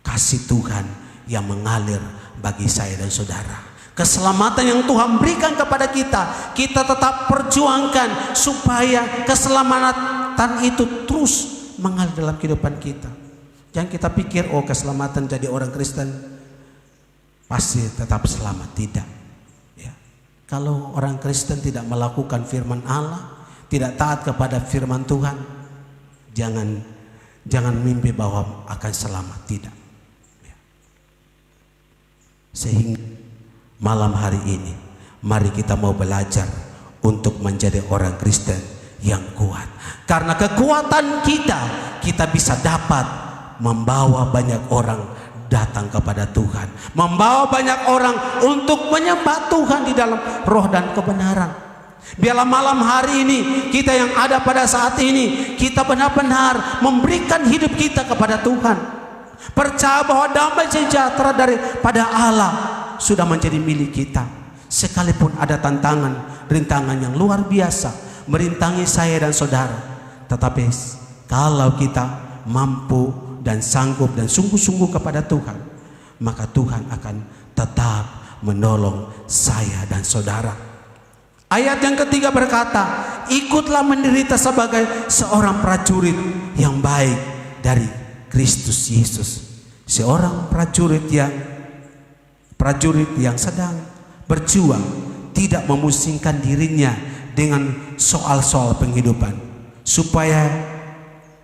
[SPEAKER 4] kasih Tuhan yang mengalir bagi saya dan saudara. Keselamatan yang Tuhan berikan kepada kita, kita tetap perjuangkan supaya keselamatan itu terus mengalir dalam kehidupan kita. Jangan kita pikir, oh keselamatan jadi orang Kristen pasti tetap selamat. Tidak, ya. Kalau orang Kristen tidak melakukan firman Allah, tidak taat kepada firman Tuhan, jangan mimpi bahwa akan selamat. Tidak, ya. Sehingga malam hari ini mari kita mau belajar untuk menjadi orang Kristen yang kuat. Karena kekuatan kita bisa dapat membawa banyak orang datang kepada Tuhan, membawa banyak orang untuk menyembah Tuhan di dalam roh dan kebenaran. Biarlah malam hari ini kita yang ada pada saat ini, kita benar-benar memberikan hidup kita kepada Tuhan, percaya bahwa damai sejahtera daripada Allah sudah menjadi milik kita, sekalipun ada tantangan, rintangan yang luar biasa merintangi saya dan saudara, tetapi kalau kita mampu dan sanggup dan sungguh-sungguh kepada Tuhan, maka Tuhan akan tetap menolong saya dan saudara. Ayat yang ketiga berkata, ikutlah menderita sebagai seorang prajurit yang baik dari Kristus Yesus. Seorang prajurit yang sedang berjuang, tidak memusingkan dirinya dengan soal-soal penghidupan, supaya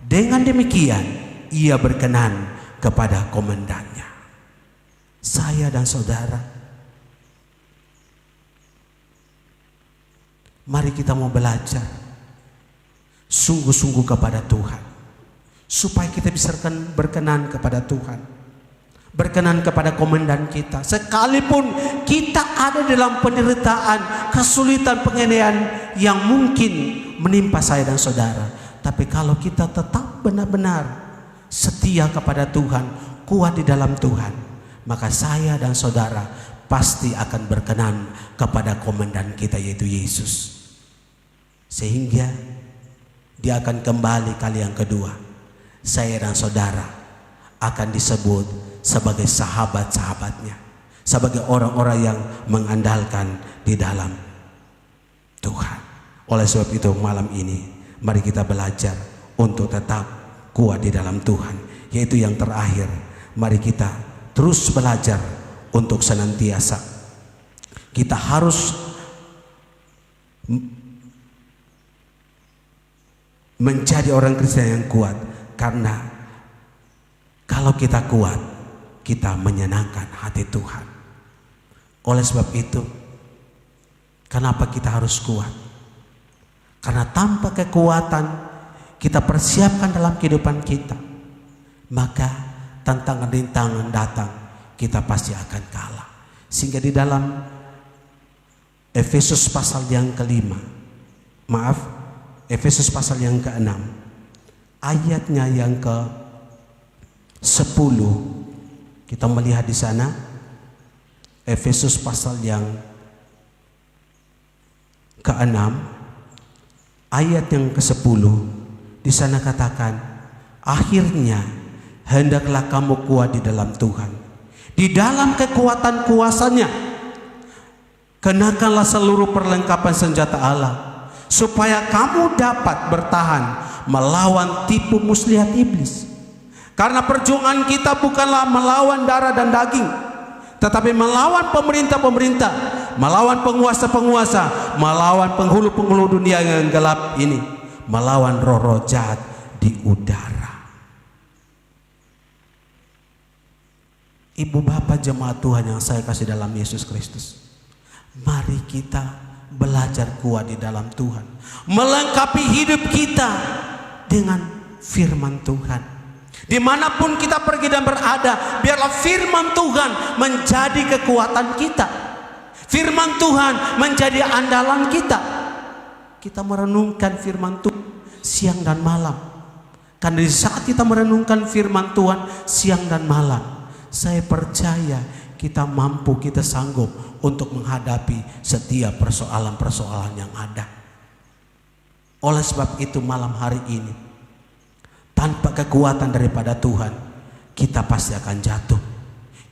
[SPEAKER 4] dengan demikian ia berkenan kepada komandannya. Saya dan saudara, mari kita mau belajar sungguh-sungguh kepada Tuhan, supaya kita bisa berkenan kepada Tuhan, berkenan kepada komandan kita. Sekalipun kita ada dalam penderitaan, kesulitan, penganiayaan yang mungkin menimpa saya dan saudara, tapi kalau kita tetap benar-benar setia kepada Tuhan, kuat di dalam Tuhan, maka saya dan saudara pasti akan berkenan kepada komandan kita, yaitu Yesus. Sehingga dia akan kembali kali yang kedua. Saya dan saudara akan disebut sebagai sahabat-sahabatnya, sebagai orang-orang yang mengandalkan di dalam Tuhan. Oleh sebab itu malam ini mari kita belajar untuk tetap kuat di dalam Tuhan. Yaitu yang terakhir, mari kita terus belajar untuk senantiasa kita harus menjadi orang Kristen yang kuat. Karena kalau kita kuat, kita menyenangkan hati Tuhan. Oleh sebab itu, kenapa kita harus kuat? Karena tanpa kekuatan kita persiapkan dalam kehidupan kita, maka tantangan rintangan datang, kita pasti akan kalah. Sehingga di dalam Efesus pasal yang Efesus pasal yang ke-6, ayatnya yang ke-10, kita melihat di sana. Efesus pasal yang ke-6, ayat yang ke-10, di sana katakan, akhirnya hendaklah kamu kuat di dalam Tuhan, di dalam kekuatan kuasanya. Kenakanlah seluruh perlengkapan senjata Allah, supaya kamu dapat bertahan melawan tipu muslihat iblis. Karena perjuangan kita bukanlah melawan darah dan daging, tetapi melawan pemerintah-pemerintah, melawan penguasa-penguasa, melawan penghulu-penghulu dunia yang gelap ini, melawan roh-roh jahat di udara. Ibu bapak jemaat Tuhan yang saya kasih dalam Yesus Kristus, mari kita belajar kuat di dalam Tuhan, melengkapi hidup kita dengan firman Tuhan. Dimanapun kita pergi dan berada, biarlah firman Tuhan menjadi kekuatan kita, firman Tuhan menjadi andalan kita. Kita merenungkan firman Tuhan siang dan malam, karena di saat kita merenungkan firman Tuhan siang dan malam, saya percaya kita mampu, kita sanggup untuk menghadapi setiap persoalan-persoalan yang ada. Oleh sebab itu malam hari ini, tanpa kekuatan daripada Tuhan, kita pasti akan jatuh,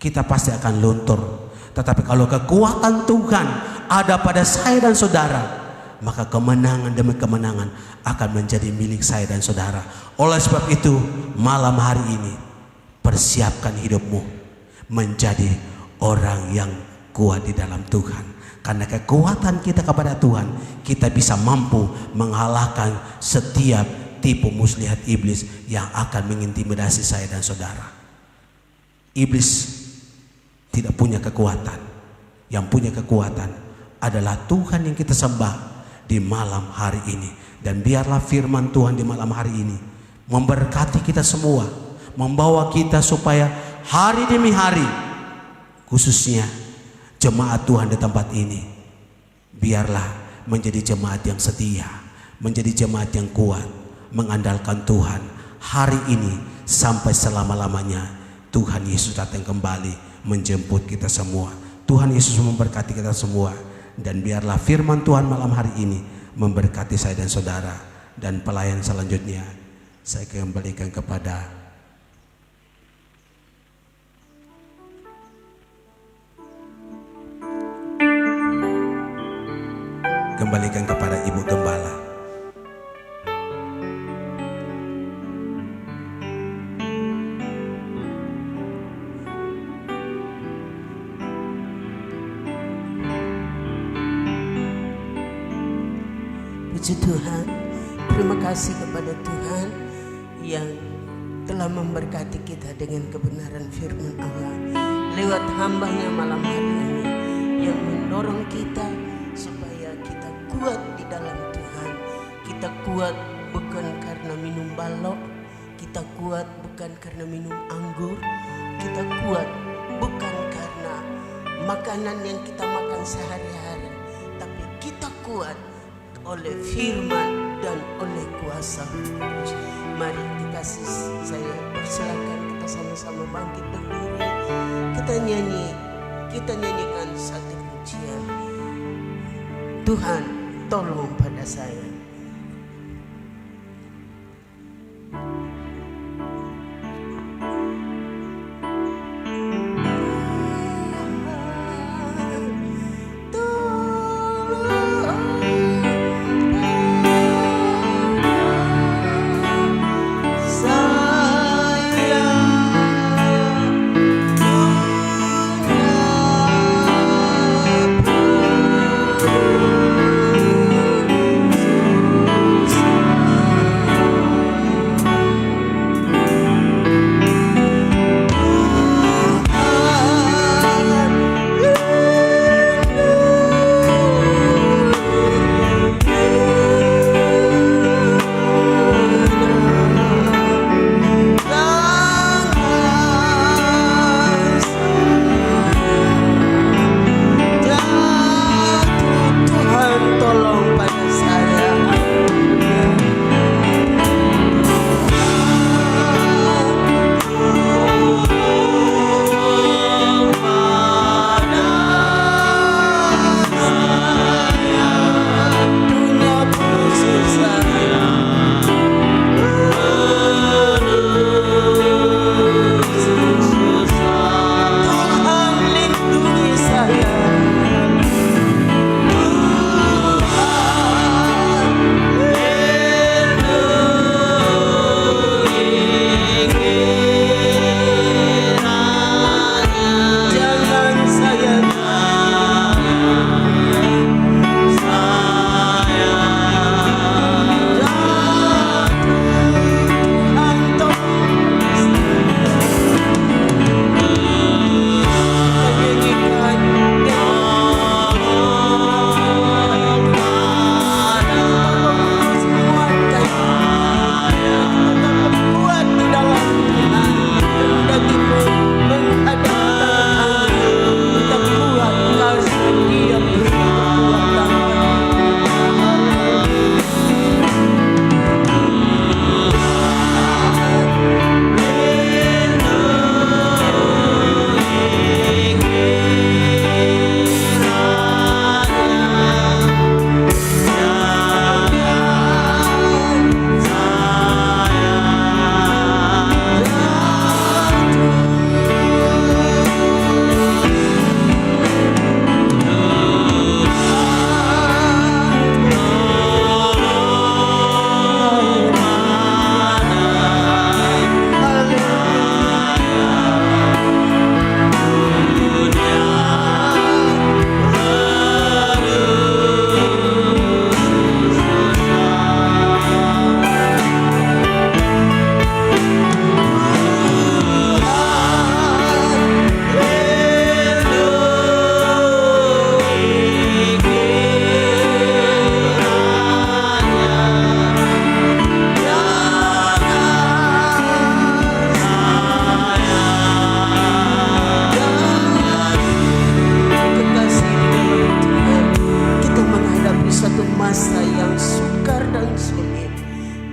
[SPEAKER 4] kita pasti akan luntur. Tetapi kalau kekuatan Tuhan ada pada saya dan saudara, maka kemenangan demi kemenangan akan menjadi milik saya dan saudara. Oleh sebab itu malam hari ini, persiapkan hidupmu menjadi orang yang kuat di dalam Tuhan. Karena kekuatan kita kepada Tuhan, kita bisa mampu mengalahkan setiap tipu muslihat iblis yang akan mengintimidasi saya dan saudara. Iblis tidak punya kekuatan. Yang punya kekuatan adalah Tuhan yang kita sembah di malam hari ini. Dan biarlah firman Tuhan di malam hari ini memberkati kita semua, membawa kita supaya hari demi hari, khususnya jemaat Tuhan di tempat ini, biarlah menjadi jemaat yang setia, menjadi jemaat yang kuat, mengandalkan Tuhan hari ini sampai selama-lamanya. Tuhan Yesus datang kembali menjemput kita semua. Tuhan Yesus memberkati kita semua. Dan biarlah firman Tuhan malam hari ini memberkati saya dan saudara. Dan pelayan selanjutnya saya kembalikan kepada Ibu Gembala.
[SPEAKER 5] Puji Tuhan, terima kasih kepada Tuhan yang telah memberkati kita dengan kebenaran firman Allah lewat hamba-Nya malam hari ini, yang mendorong kita supaya kita kuat di dalam Tuhan. Kita kuat bukan karena minum balok, kita kuat bukan karena minum anggur, kita kuat bukan karena makanan yang kita makan sehari-hari, tapi kita kuat oleh firman dan oleh kuasa Kudus. Mari dikasih saya persilakan kita sama-sama bangkit berdiri. Kita nyanyikan satu pujian. Tuhan, tolong pada saya.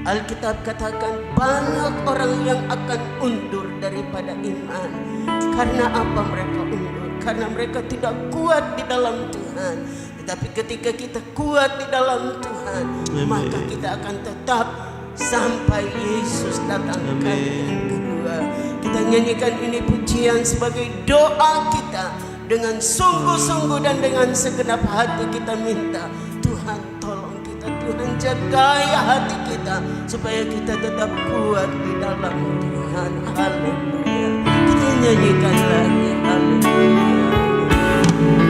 [SPEAKER 5] Alkitab katakan banyak orang yang akan undur daripada iman. Karena apa mereka undur? karena mereka tidak kuat di dalam Tuhan. Tetapi ketika kita kuat di dalam Tuhan, maka kita akan tetap sampai Yesus datang kali yang kedua. Kita nyanyikan ini pujian sebagai doa kita. Dengan sungguh-sungguh dan dengan segenap hati kita minta, Tuhan tolong kita, Tuhan jagai hati kita supaya kita tetap kuat di dalam Tuhan. Haleluya. Kita nyanyikan lagi. Haleluya.
[SPEAKER 1] Tuhan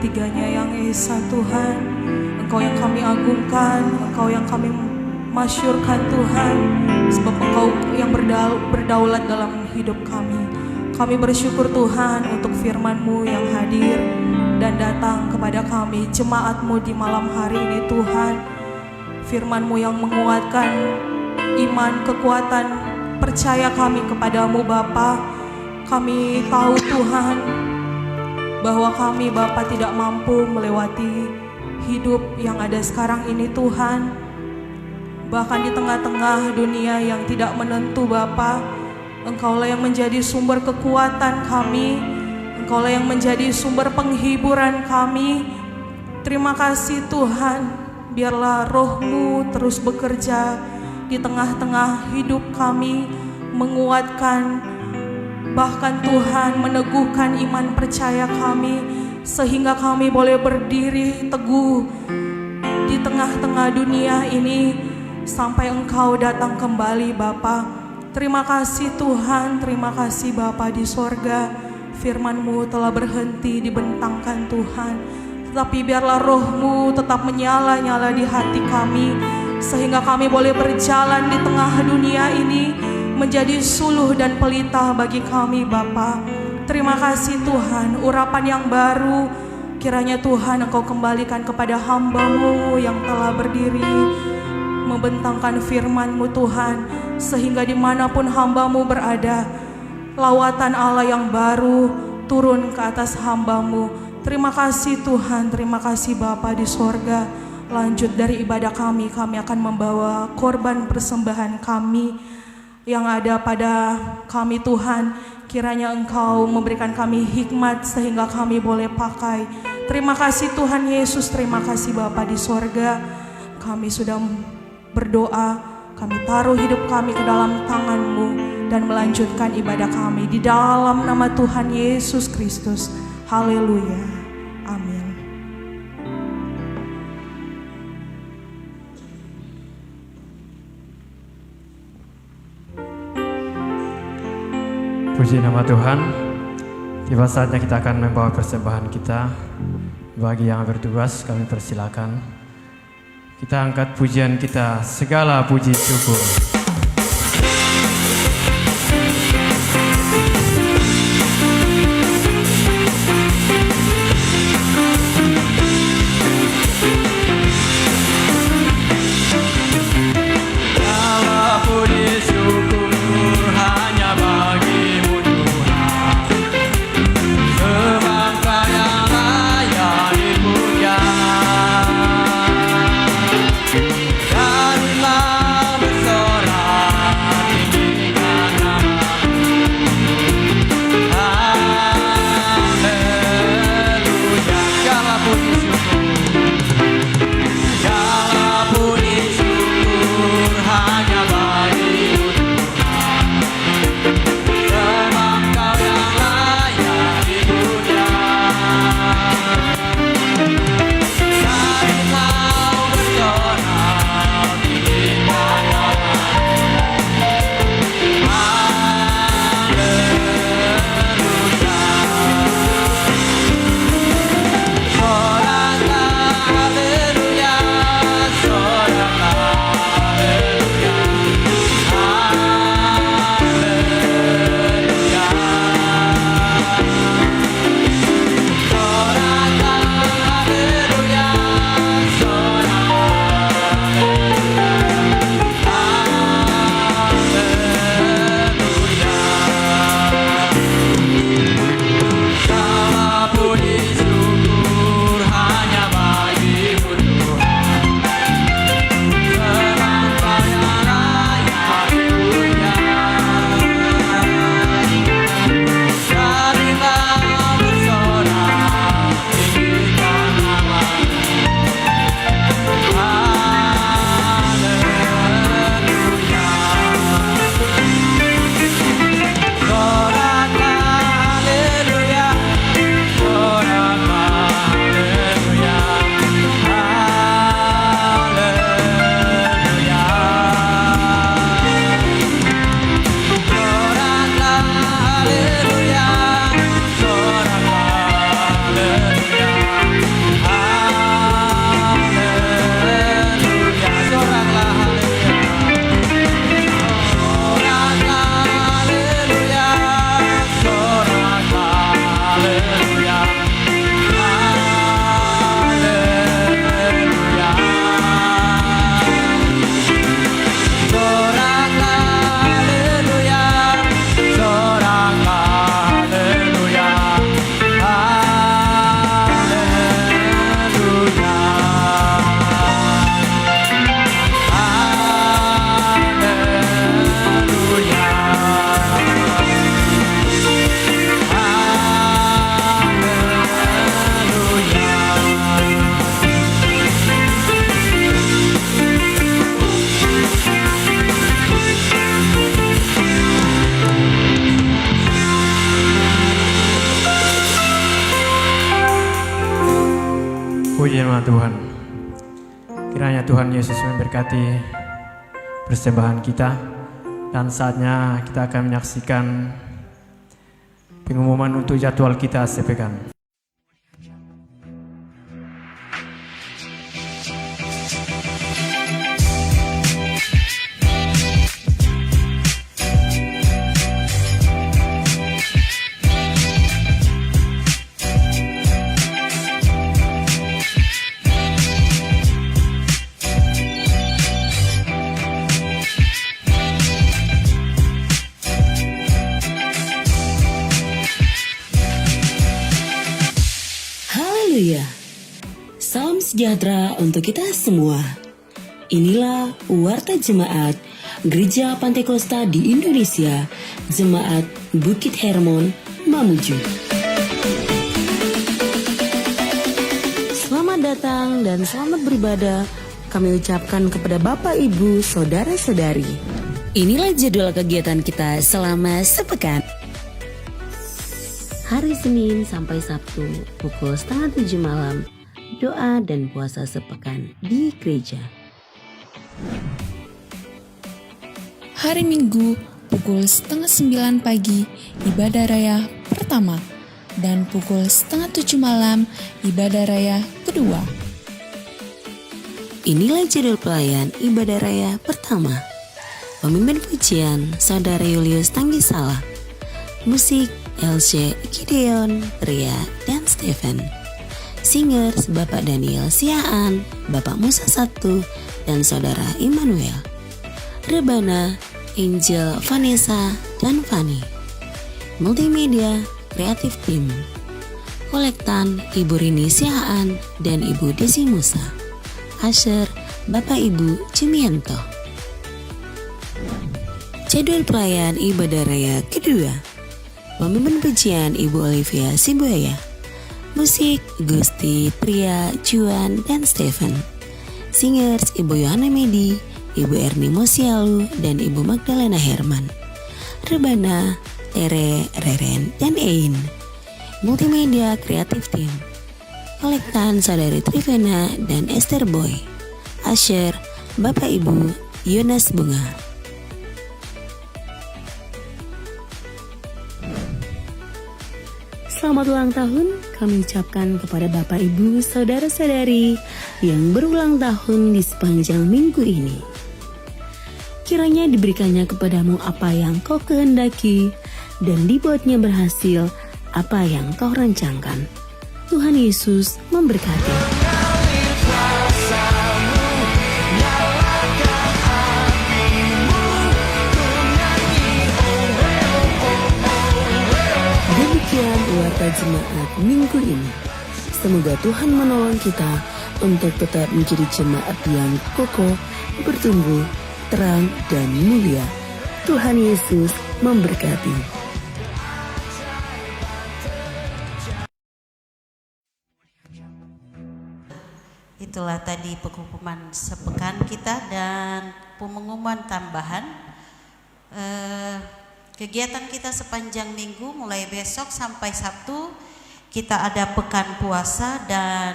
[SPEAKER 6] tiganya yang Esa Tuhan. Engkau yang kami agungkan, Engkau yang kami masyurkan Tuhan, sebab Engkau yang berdaulat dalam hidup kami. Kami bersyukur Tuhan untuk firman-Mu yang hadir dan datang kepada kami, jemaat-Mu di malam hari ini Tuhan. Firman-Mu yang menguatkan iman, kekuatan, percaya kami kepadamu Bapa. Kami tahu Tuhan bahwa kami Bapa tidak mampu melewati hidup yang ada sekarang ini Tuhan. Bahkan di tengah-tengah dunia yang tidak menentu Bapa, Engkaulah yang menjadi sumber kekuatan kami, Engkaulah yang menjadi sumber penghiburan kami. Terima kasih Tuhan, biarlah Roh-Mu terus bekerja di tengah-tengah hidup kami, menguatkan, bahkan Tuhan meneguhkan iman percaya kami, sehingga kami boleh berdiri teguh di tengah-tengah dunia ini sampai Engkau datang kembali Bapa. Terima kasih Tuhan, terima kasih Bapa di sorga. Firman-Mu telah berhenti dibentangkan Tuhan, tetapi biarlah Roh-Mu tetap menyala-nyala di hati kami, sehingga kami boleh berjalan di tengah dunia ini menjadi suluh dan pelita bagi kami Bapa. Terima kasih Tuhan, urapan yang baru kiranya Tuhan Engkau kembalikan kepada hamba-Mu yang telah berdiri membentangkan firman-Mu Tuhan, sehingga dimanapun hamba-Mu berada, lawatan Allah yang baru turun ke atas hamba-Mu. Terima kasih Tuhan, terima kasih Bapa di sorga. Lanjut dari ibadah kami akan membawa korban persembahan kami yang ada pada kami Tuhan. Kiranya Engkau memberikan kami hikmat sehingga kami boleh pakai. Terima kasih Tuhan Yesus, terima kasih Bapa di sorga. Kami sudah berdoa, kami taruh hidup kami ke dalam tangan-Mu dan melanjutkan ibadah kami di dalam nama Tuhan Yesus Kristus. Haleluya. Amin.
[SPEAKER 2] Puji nama Tuhan. Tiba saatnya kita akan membawa persembahan kita. Bagi yang bertugas kami persilakan. Kita angkat pujian kita, segala puji syukur.
[SPEAKER 1] Karena bersorak
[SPEAKER 2] firman Tuhan. Kiranya Tuhan Yesus memberkati persembahan kita, dan saatnya kita akan menyaksikan pengumuman untuk jadwal kita sepekan.
[SPEAKER 7] Haleluya. Salam sejahtera untuk kita semua. Inilah Warta Jemaat Gereja Pantekosta di Indonesia, Jemaat Bukit Hermon, Mamuju. Selamat datang dan selamat beribadah kami ucapkan kepada Bapak, Ibu, Saudara-saudari. Inilah jadwal kegiatan kita selama sepekan. Hari Senin sampai Sabtu pukul 6:30 malam, doa dan puasa sepekan di gereja.
[SPEAKER 8] Hari Minggu pukul 8:30 pagi, ibadah raya pertama, dan pukul 6:30 malam, ibadah raya kedua.
[SPEAKER 7] Inilah jadwal pelayan ibadah raya pertama. Pemimpin pujian Saudara Julius Tanggisala. Musik LC Gideon, Ria, dan Stephen. Singers Bapak Daniel Siaan, Bapak Musa 1, dan Saudara Immanuel. Rebana, Angel, Vanessa, dan Fanny. Multimedia Kreatif Tim. Kolektan Ibu Rini Siaan dan Ibu Desi Musa. Asher, Bapak Ibu Cimianto. Jadwal pelayan ibadah raya kedua. Pemimpin pujian Ibu Olivia Sibuaya. Musik Gusti, Pria, Juan, dan Stephen. Singers Ibu Yohana Medi, Ibu Erni Mosialu, dan Ibu Magdalena Herman. Rebana, Tere, Reren, dan Ein. Multimedia Kreatif Tim. Kolektan Saudari Trivena dan Esther Boy. Asher, Bapak Ibu Yonas Bunga. Selamat ulang tahun kami ucapkan kepada Bapak, Ibu, Saudara-saudari yang berulang tahun di sepanjang minggu ini. Kiranya diberikannya kepadamu apa yang kau kehendaki dan dibuatnya berhasil apa yang kau rancangkan. Tuhan Yesus memberkati. Demikian Warta Jemaat minggu ini. Semoga Tuhan menolong kita untuk tetap menjadi jemaat yang kokoh, bertumbuh, terang, dan mulia. Tuhan Yesus memberkati.
[SPEAKER 9] Itulah tadi pengumuman sepekan kita dan pengumuman tambahan. Kegiatan kita sepanjang minggu mulai besok sampai Sabtu kita ada pekan puasa, dan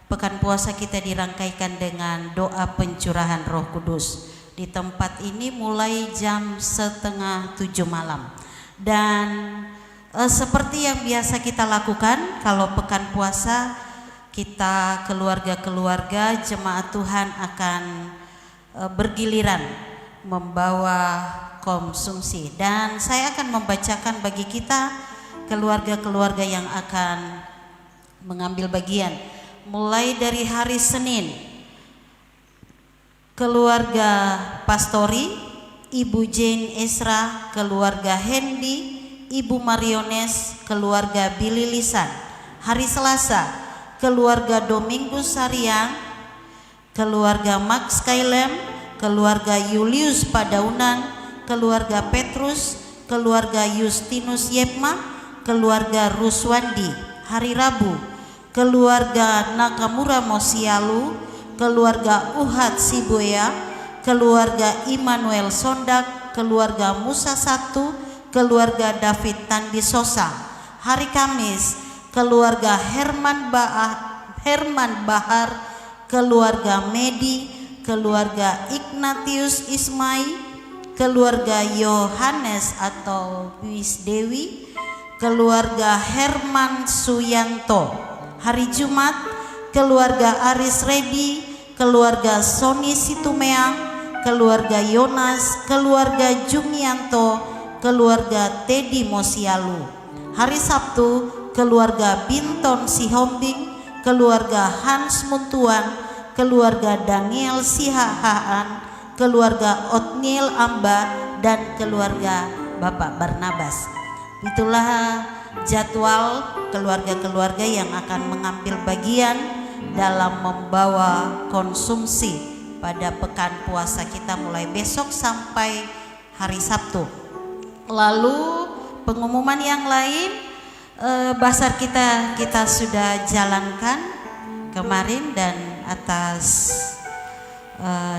[SPEAKER 9] pekan puasa kita dirangkaikan dengan doa pencurahan Roh Kudus di tempat ini mulai jam 6:30 malam. Dan seperti yang biasa kita lakukan kalau pekan puasa, kita keluarga-keluarga jemaat Tuhan akan bergiliran membawa konsumsi, dan saya akan membacakan bagi kita keluarga-keluarga yang akan mengambil bagian. Mulai dari hari Senin, keluarga Pastori, Ibu Jane Esra, keluarga Hendy, Ibu Mariones, keluarga Billy Lisan. Hari Selasa, keluarga Domingus Sariang, keluarga Max Kailem, keluarga Julius Padaunan, keluarga Petrus, keluarga Justinus Yepma, keluarga Ruswandi. Hari Rabu, keluarga Nakamura Mosialu, keluarga Uhad Siboya, keluarga Immanuel Sondak, keluarga Musa 1, keluarga David Tandi Sosa. Hari Kamis, keluarga Herman Bahar, keluarga Medi, keluarga Ignatius Ismai, keluarga Yohanes atau Wis Dewi, keluarga Herman Suyanto. Hari Jumat, keluarga Aris Redi, keluarga Sony Situmeang, keluarga Yonas, keluarga Jumianto, keluarga Teddy Mosialu. Hari Sabtu, keluarga Binton Sihombing, keluarga Hans Muntuan, keluarga Daniel Sihahaan, keluarga Otniel Amba, dan keluarga Bapak Barnabas. Itulah jadwal keluarga-keluarga yang akan mengambil bagian dalam membawa konsumsi pada pekan puasa kita mulai besok sampai hari Sabtu. Lalu pengumuman yang lain, basar kita sudah jalankan kemarin, dan atas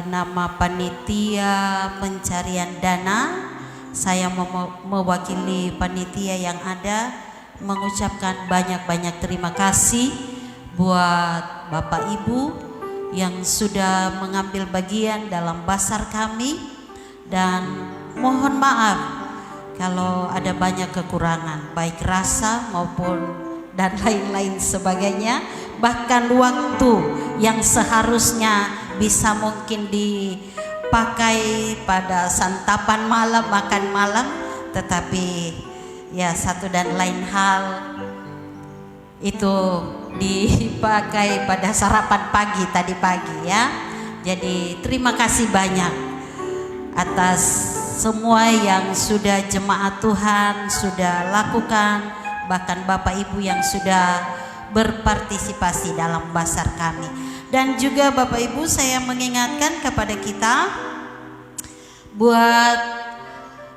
[SPEAKER 9] nama panitia pencarian dana, saya mewakili panitia yang ada mengucapkan banyak-banyak terima kasih buat Bapak Ibu yang sudah mengambil bagian dalam basar kami, dan mohon maaf kalau ada banyak kekurangan, baik rasa maupun dan lain-lain sebagainya. Bahkan waktu yang seharusnya bisa mungkin dipakai pada santapan malam, makan malam, tetapi ya satu dan lain hal itu dipakai pada sarapan pagi tadi pagi ya. Jadi terima kasih banyak atas semua yang sudah jemaat Tuhan sudah lakukan, bahkan Bapak Ibu yang sudah berpartisipasi dalam basar kami. Dan juga Bapak Ibu, saya mengingatkan kepada kita buat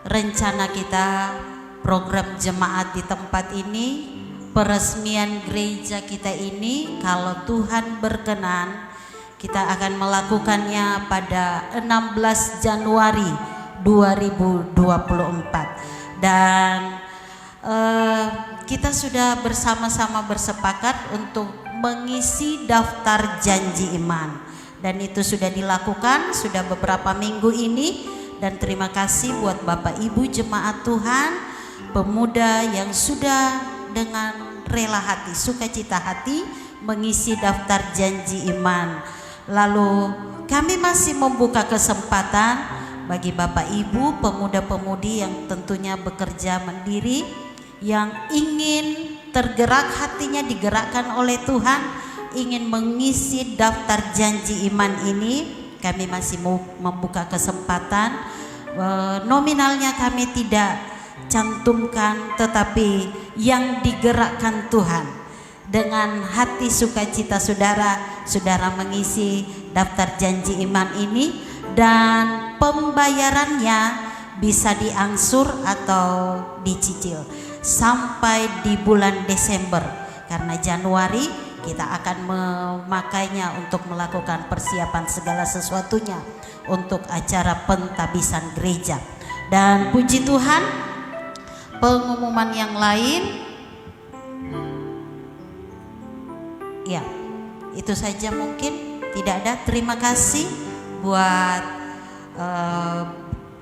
[SPEAKER 9] rencana kita program jemaat di tempat ini, peresmian gereja kita ini, kalau Tuhan berkenan kita akan melakukannya pada 16 Januari 2024. Dan kita sudah bersama-sama bersepakat untuk mengisi daftar janji iman, dan itu sudah dilakukan sudah beberapa minggu ini. Dan terima kasih buat Bapak Ibu jemaat Tuhan, pemuda yang sudah dengan rela hati, sukacita hati mengisi daftar janji iman. Lalu kami masih membuka kesempatan bagi Bapak Ibu pemuda-pemudi yang tentunya bekerja mandiri, yang ingin tergerak hatinya digerakkan oleh Tuhan, ingin mengisi daftar janji iman ini. Kami masih mau membuka kesempatan. Nominalnya kami tidak cantumkan, tetapi yang digerakkan Tuhan dengan hati sukacita saudara mengisi daftar janji iman ini, dan pembayarannya bisa diangsur atau dicicil sampai di bulan Desember, karena Januari kita akan memakainya untuk melakukan persiapan segala sesuatunya untuk acara pentabisan gereja. Dan puji Tuhan, pengumuman yang lain ya itu saja, mungkin tidak ada. Terima kasih buat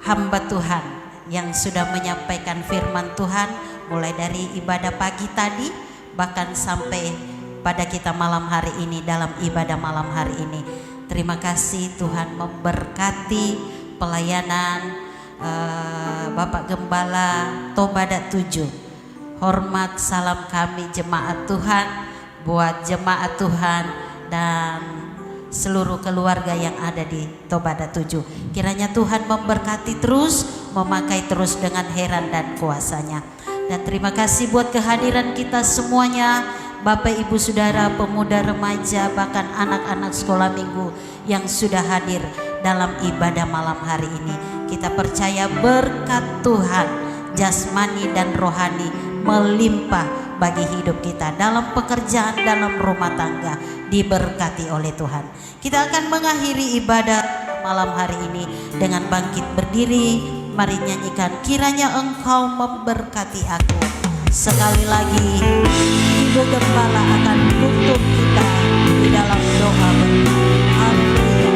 [SPEAKER 9] hamba Tuhan yang sudah menyampaikan firman Tuhan mulai dari ibadah pagi tadi bahkan sampai pada kita malam hari ini, dalam ibadah malam hari ini. Terima kasih, Tuhan memberkati pelayanan Bapak Gembala Tobadat 7. Hormat salam kami jemaat Tuhan buat jemaat Tuhan dan seluruh keluarga yang ada di Tobadat 7. Kiranya Tuhan memberkati terus, memakai terus dengan heran dan kuasanya. Dan terima kasih buat kehadiran kita semuanya, Bapak Ibu Saudara, pemuda remaja, bahkan anak-anak sekolah minggu yang sudah hadir dalam ibadah malam hari ini. Kita percaya berkat Tuhan jasmani dan rohani melimpah bagi hidup kita, dalam pekerjaan, dalam rumah tangga, diberkati oleh Tuhan. Kita akan mengakhiri ibadah malam hari ini dengan bangkit berdiri. Mari nyanyikan Kiranya Engkau Memberkati Aku. Sekali lagi Ibu Gembala akan tutup kita dalam doa berdoa. Haleluya.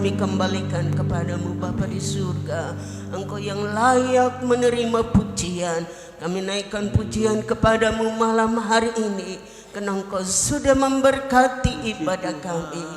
[SPEAKER 5] kami kembalikan kepadamu Bapa di surga. Engkau yang layak menerima pujian. Kami naikkan pujian kepadamu malam hari ini, karena Engkau sudah memberkati ibadah kami.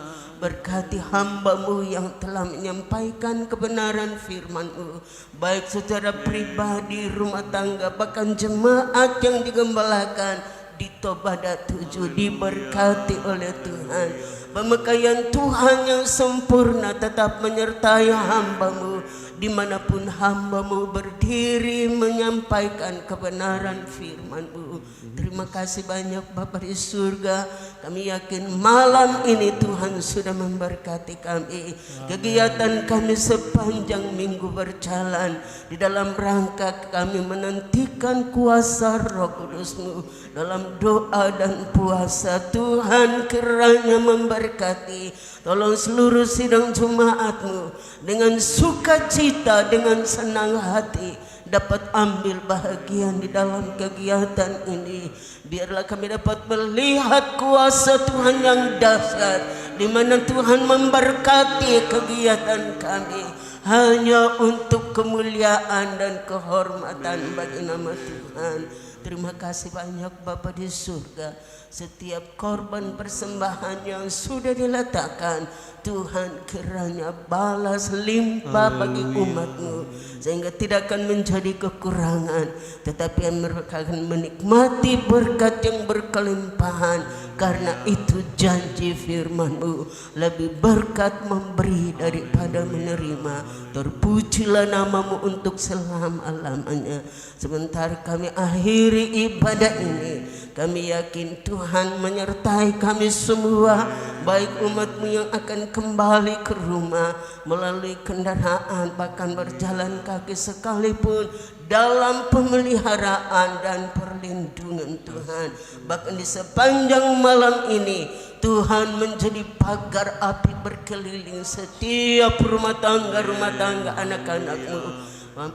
[SPEAKER 5] Berkati hamba-Mu yang telah menyampaikan kebenaran firman-Mu, baik secara pribadi, rumah tangga, bahkan jemaat yang digembalakan di Tobadat 7 diberkati oleh Tuhan. Pemakaian Tuhan yang sempurna tetap menyertai hamba-Mu dimanapun hamba-Mu berdiri menyampaikan kebenaran firman-Mu. Terima kasih banyak Bapa di surga. Kami yakin malam ini Tuhan sudah memberkati kami. Kegiatan kami sepanjang minggu berjalan di dalam rangka kami menantikan kuasa Roh Kudus-Mu dalam doa dan puasa. Tuhan kiranya memberkati. Tolong seluruh sidang jemaat-Mu dengan sukacita, dengan senang hati dapat ambil bahagian di dalam kegiatan ini. Biarlah kami dapat melihat kuasa Tuhan yang dahsyat, di mana Tuhan memberkati kegiatan kami hanya untuk kemuliaan dan kehormatan bagi nama Tuhan. Terima kasih banyak Bapa di surga. Setiap korban persembahan yang sudah diletakkan, Tuhan kiranya balas limpah bagi umat-Mu, sehingga tidak akan menjadi kekurangan, tetapi mereka akan menikmati berkat yang berkelimpahan. Karena itu janji firman-Mu, lebih berkat memberi daripada menerima. Terpujilah nama-Mu untuk selama-lamanya. Sementara kami akhiri ibadah ini, kami yakin Tuhan menyertai kami semua, baik umat-Mu yang akan kembali ke rumah melalui kendaraan, bahkan berjalan kaki sekalipun, dalam pemeliharaan dan perlindungan Tuhan. Bahkan di sepanjang malam ini Tuhan menjadi pagar api berkeliling setiap rumah tangga anak-anakmu.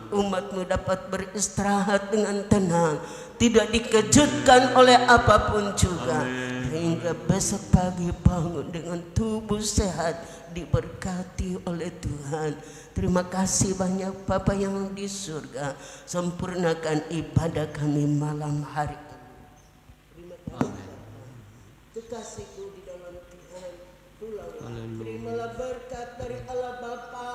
[SPEAKER 5] Umatmu dapat beristirahat dengan tenang, tidak dikejutkan oleh apapun juga, hingga besok pagi bangun dengan tubuh sehat, diberkati oleh Tuhan. Terima kasih banyak Bapa yang di surga, sempurnakan ibadah kami malam hari ini. Terima kasih kekasihku di dalam Tuhan, pulang. Terimalah berkat dari Allah Bapa,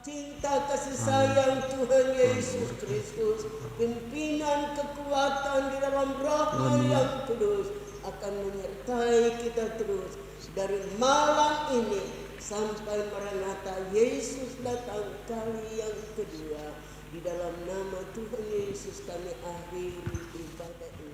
[SPEAKER 5] cinta kasih sayang Tuhan Yesus Kristus, pimpinan kekuatan di dalam Roh yang kudus akan menyertai kita terus dari malam ini sampai Maranatha Yesus datang kali yang kedua. Di dalam nama Tuhan Yesus kami akhiri ibadah ini.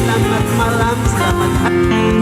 [SPEAKER 5] Selamat malam, selamat hari.